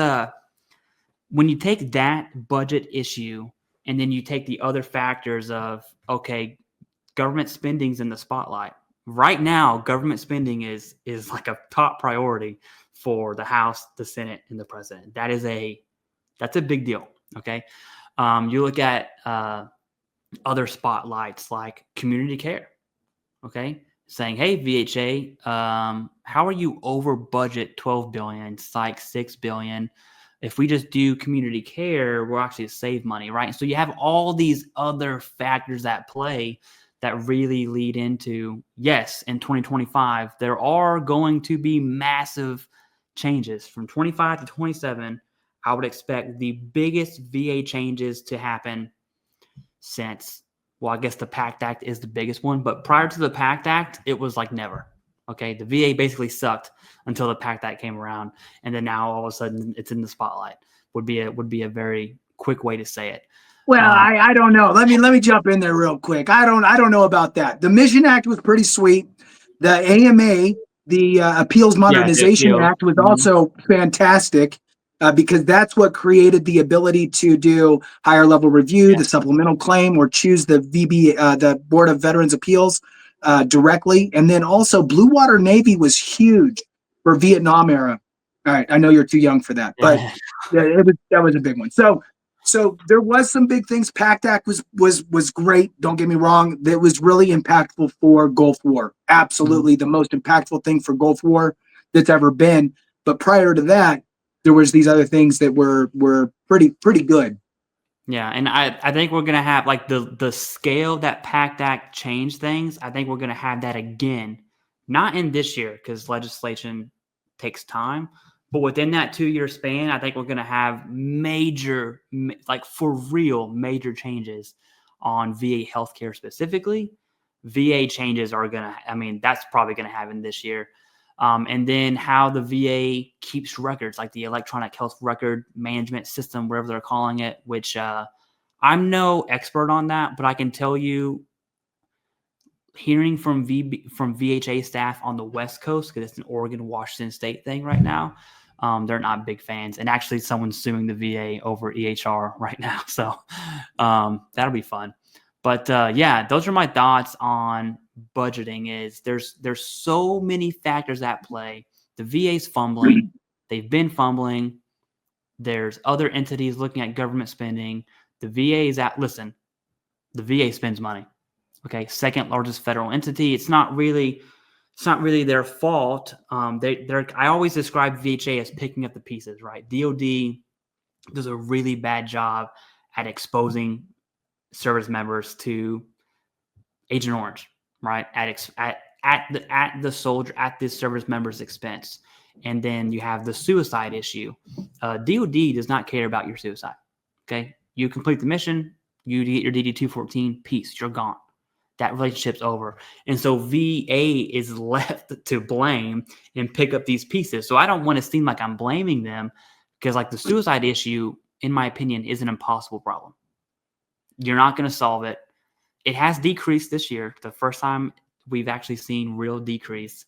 when you take that budget issue and then you take the other factors of, okay, government spending's in the spotlight. Right now, government spending is like a top priority for the House, the Senate, and the president. That's a big deal. Okay. You look at other spotlights like community care. Okay. Saying, hey, VHA, how are you over budget 12 billion? It's like 6 billion. If we just do community care, we'll actually save money, right? So you have all these other factors at play that really lead into, yes, in 2025, there are going to be massive changes from 25 to 27. I would expect the biggest VA changes to happen since, well, I guess the PACT Act is the biggest one, but prior to the PACT Act, it was like never. Okay, the VA basically sucked until the PACT Act came around, and then now all of a sudden it's in the spotlight. Would be a very quick way to say it. Well, I don't know. Let me jump in there real quick. I don't know about that. The Mission Act was pretty sweet. The AMA, the Appeals Modernization Act, was also fantastic because that's what created the ability to do higher level review, the supplemental claim, or choose the the Board of Veterans Appeals directly. And then also Blue Water Navy was huge for Vietnam era. All right, I know you're too young for that, but that was a big one. So there was some big things. PACT Act was great. Don't get me wrong. That was really impactful for Gulf War. Absolutely the most impactful thing for Gulf War that's ever been. But prior to that, there was these other things that were pretty good. Yeah, and I think we're gonna have like the scale that PACT Act changed things. I think we're gonna have that again, not in this year because legislation takes time, but within that 2-year span, I think we're gonna have major, like for real, major changes on VA healthcare specifically. VA changes are gonna, I mean, that's probably gonna happen this year. And then how the VA keeps records, like the electronic health record management system, whatever they're calling it, which I'm no expert on that, but I can tell you, hearing from VHA staff on the West Coast, because it's an Oregon, Washington State thing right now, they're not big fans. And actually, someone's suing the VA over EHR right now. So that'll be fun. But yeah, those are my thoughts on budgeting. Is there's so many factors at play. The VA's fumbling. They've been fumbling. There's other entities looking at government spending. The VA is the VA spends money. Okay, second largest federal entity. It's not really their fault. I always describe VHA as picking up the pieces, right? DoD does a really bad job at exposing service members to Agent Orange, right? At the service member's expense. And then you have the suicide issue. DoD does not care about your suicide. Okay, you complete the mission, you get your DD-214, peace, you're gone. That relationship's over. And so VA is left to blame and pick up these pieces. So I don't want to seem like I'm blaming them because, like, the suicide issue, in my opinion, is an impossible problem. You're not going to solve it. It has decreased this year. The first time we've actually seen real decrease.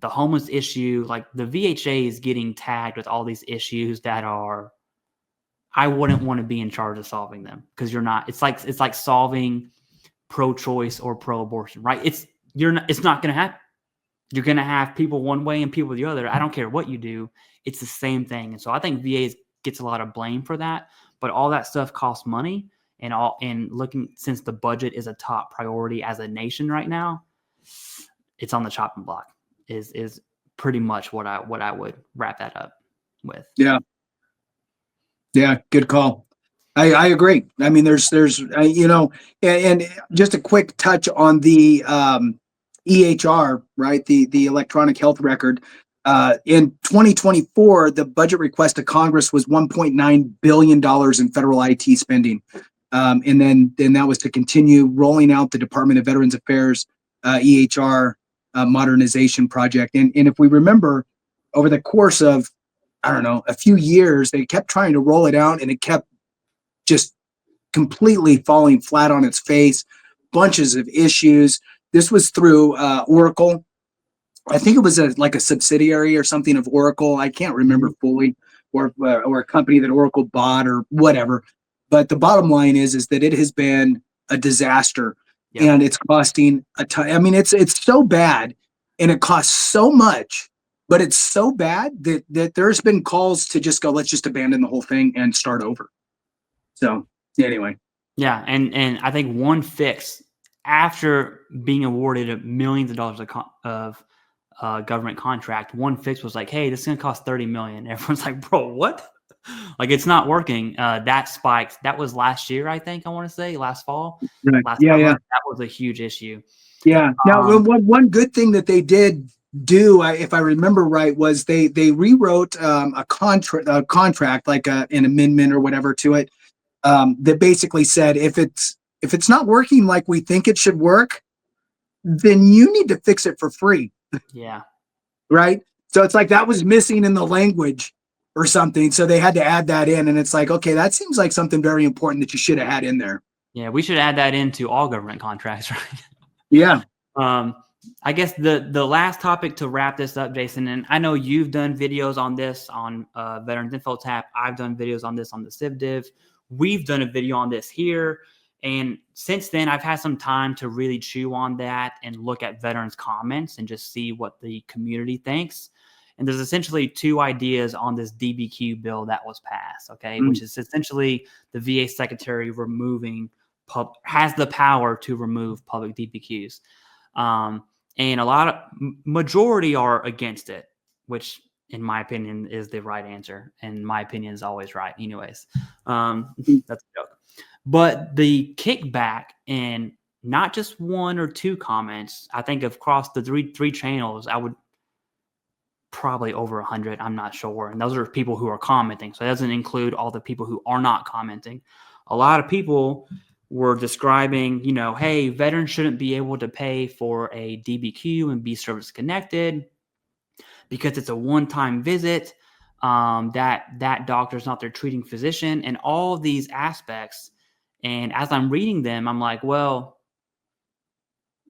the homeless issue, like the VHA is getting tagged with all these issues that are, I wouldn't want to be in charge of solving them, because you're not. It's like solving pro-choice or pro-abortion, right? It's not going to happen. You're going to have people one way and people the other. I don't care what you do. It's the same thing. And so I think VA gets a lot of blame for that, but all that stuff costs money, and looking, since the budget is a top priority as a nation right now, it's on the chopping block is pretty much what I would wrap that up with. Yeah. Good call. I agree. I mean, there's and just a quick touch on the EHR, right? The electronic health record. In 2024, the budget request to Congress was $1.9 billion in federal IT spending. And then that was to continue rolling out the Department of Veterans Affairs EHR modernization project. And if we remember, over the course of, I don't know, a few years, they kept trying to roll it out, and it kept just completely falling flat on its face, bunches of issues. This was through Oracle. I think it was like a subsidiary or something of Oracle. I can't remember fully, or a company that Oracle bought or whatever. But the bottom line is that it has been a disaster, and it's costing a ton. I mean, it's so bad, and it costs so much, but it's so bad that there's been calls to just go, let's just abandon the whole thing and start over. So anyway. Yeah. And I think one fix, after being awarded millions of dollars of government contract, one fix was like, hey, this is going to cost $30 million. Everyone's like, bro, what? Like, it's not working. That spiked. That was last year, I think, I want to say, last fall. Right. Last summer. That was a huge issue. Yeah. Now, one good thing that they did do, if I remember right, was they rewrote a contract, like an amendment or whatever to it, that basically said, if it's not working like we think it should work, then you need to fix it for free. Yeah. Right. So it's like that was missing in the language or something. So they had to add that in. And it's like, okay, that seems like something very important that you should have had in there. Yeah. We should add that into all government contracts, right? Yeah. I guess the last topic to wrap this up, Jason, and I know you've done videos on this on Veterans Info Tap. I've done videos on this on the CivDiv. We've done a video on this here. And since then, I've had some time to really chew on that and look at veterans' comments and just see what the community thinks. And there's essentially two ideas on this DBQ bill that was passed, okay, which is essentially the VA secretary has the power to remove public DBQs. And majority are against it, which in my opinion is the right answer. And my opinion is always right anyways. That's a joke. But the kickback, and not just one or two comments, I think across the three channels, I would probably over 100. I'm not sure. And those are people who are commenting. So it doesn't include all the people who are not commenting. A lot of people were describing, hey, veterans shouldn't be able to pay for a DBQ and be service connected because it's a one-time visit. That doctor's not their treating physician, and all of these aspects. And as I'm reading them, I'm like, well,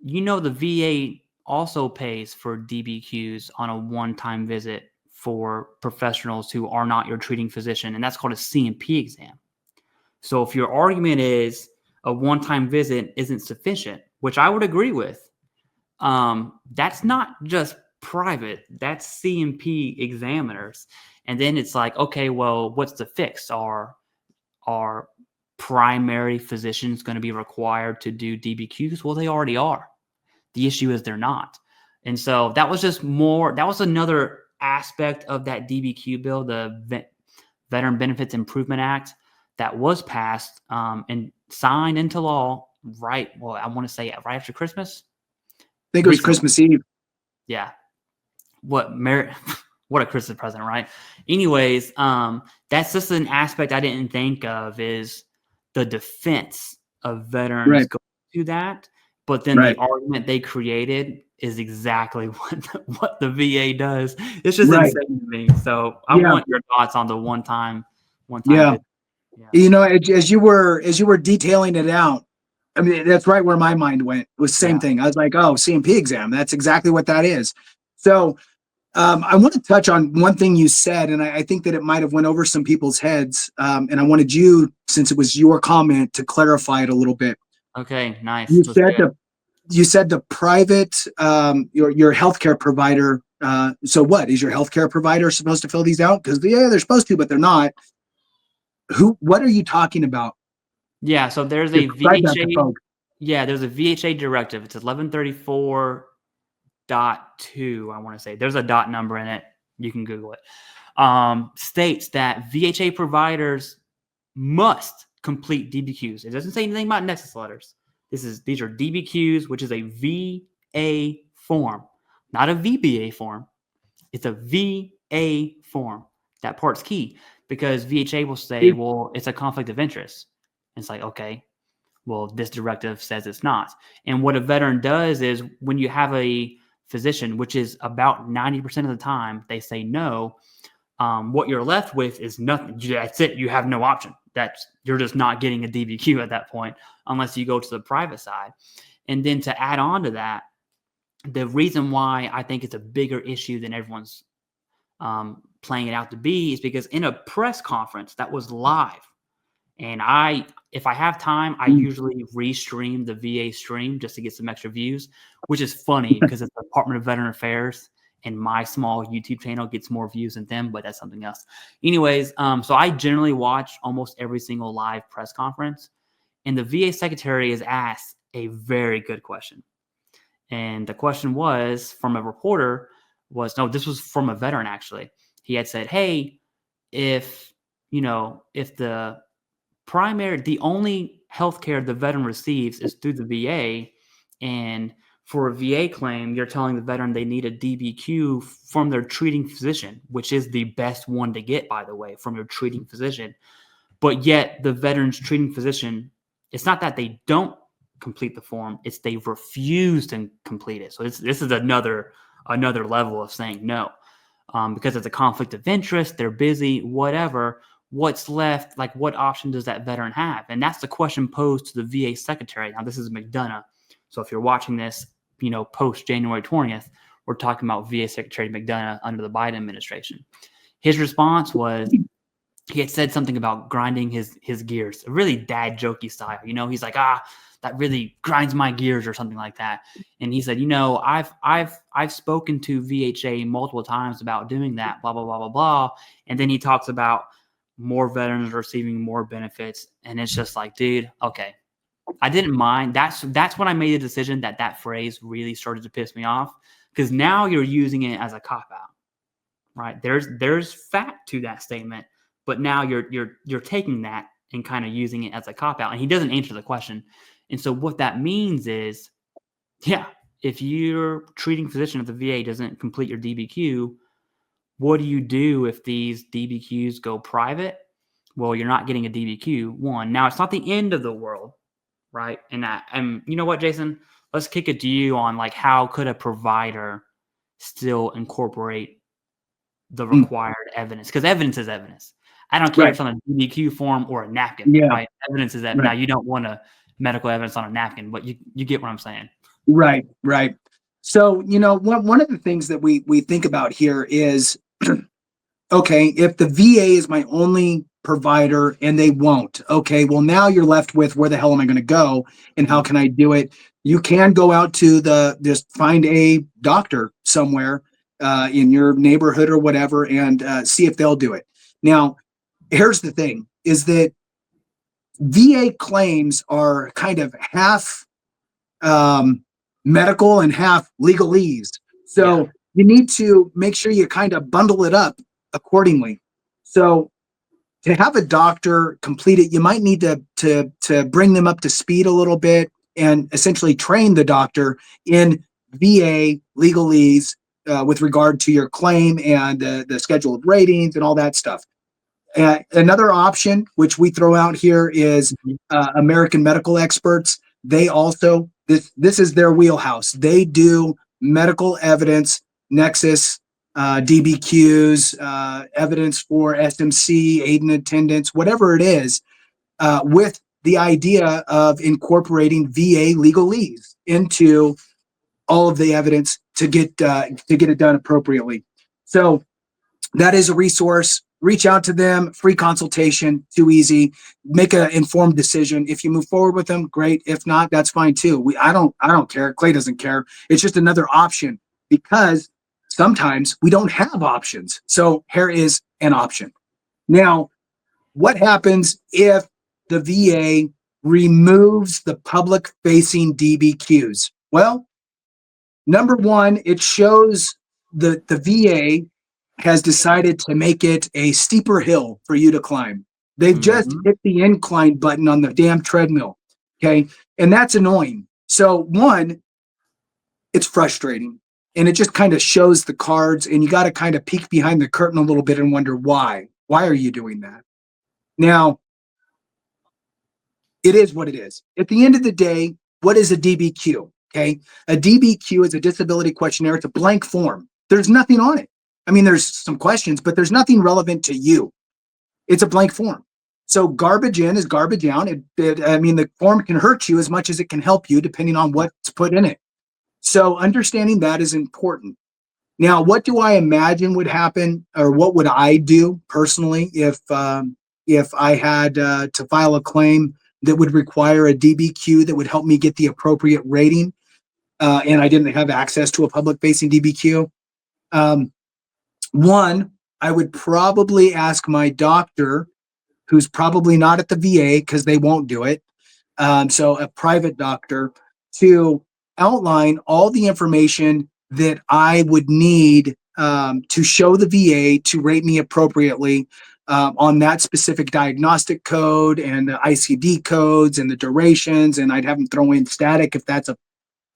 the VA also pays for DBQs on a one-time visit for professionals who are not your treating physician, and that's called a C&P exam. So if your argument is a one-time visit isn't sufficient, which I would agree with, that's not just private, that's C&P examiners. And then it's like, okay, well, what's the fix? Are primary physicians going to be required to do DBQs? Well, they already are. The issue is they're not. And so that was another aspect of that DBQ bill, the Veteran Benefits Improvement Act, that was passed and signed into law I want to say right after Christmas. I think it was Christmas Eve. Yeah. What a Christmas present, right? Anyways, that's just an aspect I didn't think of, is the defense of veterans going to that. But then the argument they created is exactly what the VA does. It's just insane to me. So I want your thoughts on the one-time. Yeah. As you were detailing it out, I mean, that's right where my mind went. It was the same thing. I was like, oh, C&P exam. That's exactly what that is. So I want to touch on one thing you said, and I think that it might have went over some people's heads. And I wanted you, since it was your comment, to clarify it a little bit. Okay, nice. You Let's said do it. you said the private, your healthcare provider. So what is your healthcare provider supposed to fill these out? Because they're supposed to, but they're not. What are you talking about? Yeah, so there's a Describe that to VHA. folks. Yeah, there's a VHA directive. It's 1134.2, I want to say. There's a dot number in it. You can Google it. States that VHA providers must complete DBQs. It doesn't say anything about Nexus letters. These are DBQs, which is a VA form, not a VBA form. It's a VA form. That part's key because VHA will say, well, it's a conflict of interest. And it's like, okay, well, this directive says it's not. And what a veteran does is when you have a physician, which is about 90% of the time, they say no. What you're left with is nothing. That's it. You have no option. You're just not getting a DBQ at that point unless you go to the private side. And then to add on to that, the reason why I think it's a bigger issue than everyone's playing it out to be is because in a press conference that was live, and if I have time, I usually restream the VA stream just to get some extra views, which is funny because it's the Department of Veteran Affairs and my small YouTube channel gets more views than them, but that's something else. Anyways, so I generally watch almost every single live press conference, and the VA secretary is asked a very good question. And the question was from a reporter this was from a veteran actually. He had said, hey, if the only healthcare the veteran receives is through the VA, and for a VA claim, you're telling the veteran they need a DBQ from their treating physician, which is the best one to get, by the way, from your treating physician. But yet the veteran's treating physician, it's not that they don't complete the form, it's they refuse to complete it. So this is another level of saying no, because it's a conflict of interest, they're busy, whatever. What's left? Like, what option does that veteran have? And that's the question posed to the VA secretary. Now, this is McDonough. So if you're watching this, post January 20th, we're talking about VA Secretary McDonough under the Biden administration. His response was, he had said something about grinding his gears, a really dad jokey style. He's like, that really grinds my gears or something like that. And he said, I've spoken to VHA multiple times about doing that, blah, blah, blah, blah, blah. And then he talks about more veterans receiving more benefits. And it's just like, dude, okay. I didn't mind. That's when I made the decision that phrase really started to piss me off, because now you're using it as a cop-out, right? There's fact to that statement, but now you're taking that and kind of using it as a cop-out, and he doesn't answer the question. And so what that means is, yeah, if your treating physician at the VA doesn't complete your DBQ, what do you do if these DBQs go private? Well, you're not getting a DBQ. One, now it's not the end of the world, right? And you know what, Jason? Let's kick it to you on like how could a provider still incorporate the required evidence? Because evidence is evidence. I don't care if it's on a DBQ form or a napkin, right? Evidence is that. Right. Now, you don't want a medical evidence on a napkin, but you get what I'm saying. Right. So, one of the things that we think about here is, okay, if the VA is my only provider and they won't, okay, well, now you're left with where the hell am I going to go and how can I do it? You can go out to just find a doctor somewhere in your neighborhood or whatever and see if they'll do it. Now, here's the thing is that VA claims are kind of half medical and half legalese. So you need to make sure you kind of bundle it up accordingly. So to have a doctor complete it, you might need to bring them up to speed a little bit and essentially train the doctor in VA legalese with regard to your claim and the schedule of ratings and all that stuff. Another option, which we throw out here, is American Medical Experts. They also, this is their wheelhouse. They do medical evidence, Nexus, DBQs, evidence for SMC, aid and attendance, whatever it is, with the idea of incorporating VA legalese into all of the evidence to get it done appropriately. So that is a resource. Reach out to them. Free consultation. Too easy. Make an informed decision. If you move forward with them, great. If not, that's fine too. I don't care. Clay doesn't care. It's just another option because sometimes we don't have options. So here is an option. Now, what happens if the VA removes the public-facing DBQs? Well, number one, it shows the VA has decided to make it a steeper hill for you to climb. They've just hit the incline button on the damn treadmill. Okay. And that's annoying. So, one, it's frustrating and it just kind of shows the cards, and you got to kind of peek behind the curtain a little bit and wonder why. Why are you doing that? Now, it is what it is. At the end of the day, what is a DBQ? Okay. A DBQ is a disability questionnaire. It's a blank form. There's nothing on it. I mean, there's some questions, but there's nothing relevant to you. It's a blank form. So garbage in is garbage out. I mean, the form can hurt you as much as it can help you, depending on what's put in it. So understanding that is important. Now, what do I imagine would happen, or what would I do personally if I had to file a claim that would require a DBQ that would help me get the appropriate rating, and I didn't have access to a public-facing DBQ? One, I would probably ask my doctor, who's probably not at the VA because they won't do it, so a private doctor, to outline all the information that I would need to show the VA to rate me appropriately on that specific diagnostic code and the ICD codes and the durations. And I'd have them throw in static if that's a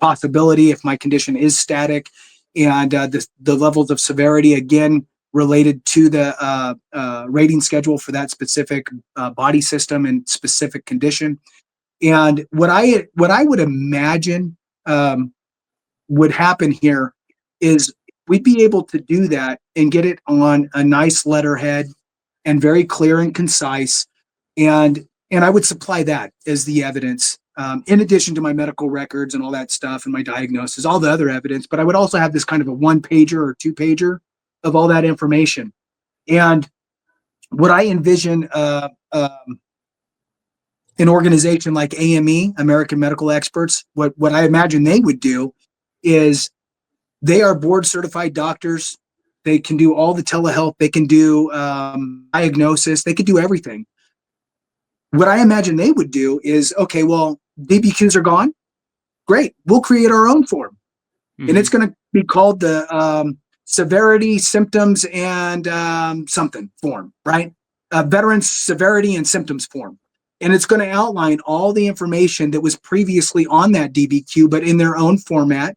possibility, if my condition is static, and the levels of severity, again, related to the rating schedule for that specific body system and specific condition. And what I would imagine would happen here is we'd be able to do that and get it on a nice letterhead and very clear and concise. And I would supply that as the evidence, in addition to my medical records and all that stuff and my diagnosis, all the other evidence. But I would also have this kind of a 1-pager or 2-pager of all that information. And what I envision an organization like AME, American Medical Experts, what I imagine they would do is they are board certified doctors. They can do all the telehealth. They can do diagnosis. They could do everything. What I imagine they would do is, okay, well, DBQs are gone. Great. We'll create our own form. And it's going to be called the severity, symptoms, and something form, right? Veterans severity and symptoms form. And it's going to outline all the information that was previously on that DBQ, but in their own format,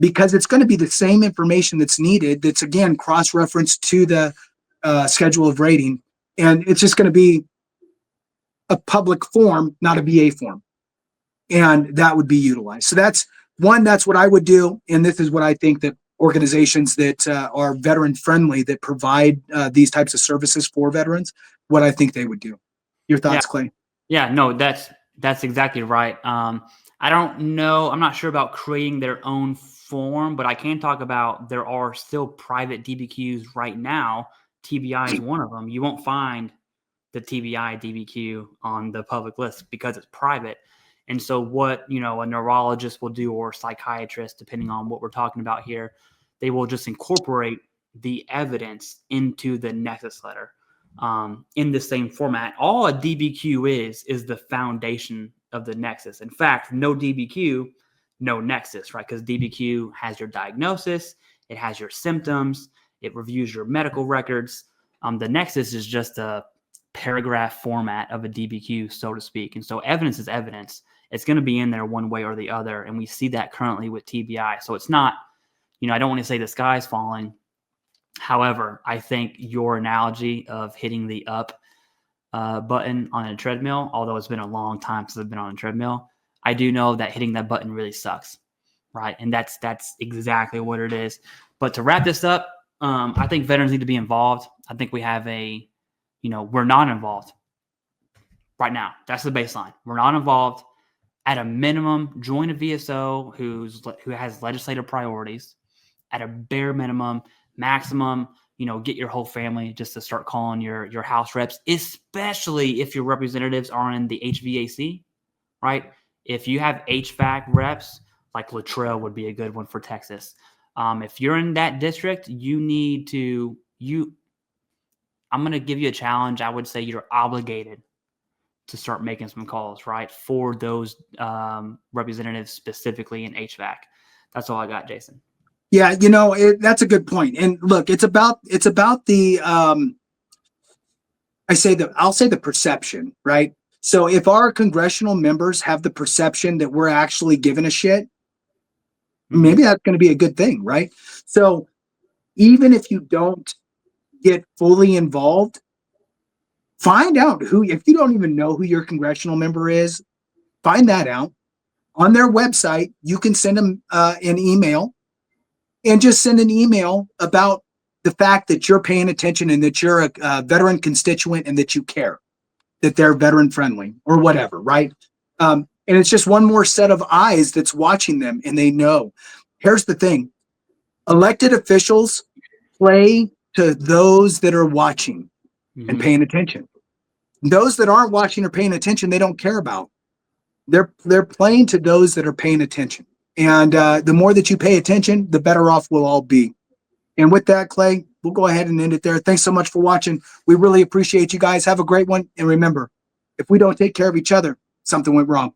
because it's going to be the same information that's needed. That's, again, cross-referenced to the schedule of rating. And it's just going to be a public form, not a VA form. And that would be utilized. So that's what I would do. And this is what I think that organizations that are veteran friendly, that provide these types of services for veterans, what I think they would do. Your thoughts, Clay? Yeah, no, that's exactly right. I don't know. I'm not sure about creating their own form, but I can talk about there are still private DBQs right now. TBI is one of them. You won't find the TBI DBQ on the public list because it's private. And so what, a neurologist will do, or psychiatrist, depending on what we're talking about here, they will just incorporate the evidence into the Nexus Letter in the same format. All a DBQ is the foundation of the Nexus. In fact, no DBQ, no Nexus, right? Because DBQ has your diagnosis, it has your symptoms, it reviews your medical records. The Nexus is just a paragraph format of a DBQ, so to speak. And so evidence is evidence. It's going to be in there one way or the other. And we see that currently with TBI. So it's not, I don't want to say the sky's falling. However, I think your analogy of hitting the up button on a treadmill, although it's been a long time since I've been on a treadmill, I do know that hitting that button really sucks, right? And that's exactly what it is. But to wrap this up, I think veterans need to be involved. I think we have we're not involved right now. That's the baseline. We're not involved. At a minimum, join a VSO who has legislative priorities. at a bare minimum, maximum, get your whole family just to start calling your house reps, especially if your representatives are in the HVAC, right? If you have HVAC reps, like Luttrell would be a good one for Texas. If you're in that district, I'm going to give you a challenge. I would say you're obligated to start making some calls, right, for those representatives specifically in HVAC. That's all I got, Jason. Yeah, that's a good point. And look, it's about the I'll say the perception, right? So if our congressional members have the perception that we're actually giving a shit, maybe that's going to be a good thing, right? So even if you don't get fully involved, find out if you don't even know who your congressional member is, find that out. On their website, you can send them an email, and just send an email about the fact that you're paying attention and that you're a veteran constituent and that you care, that they're veteran friendly or whatever, right? And it's just one more set of eyes that's watching them, and they know. Here's the thing. Elected officials play to those that are watching and paying attention. Those that aren't watching or paying attention, they don't care about. They're playing to those that are paying attention. And the more that you pay attention, the better off we'll all be. And with that, Clay, we'll go ahead and end it there. Thanks so much for watching. We really appreciate you guys. Have a great one. And remember, if we don't take care of each other, something went wrong.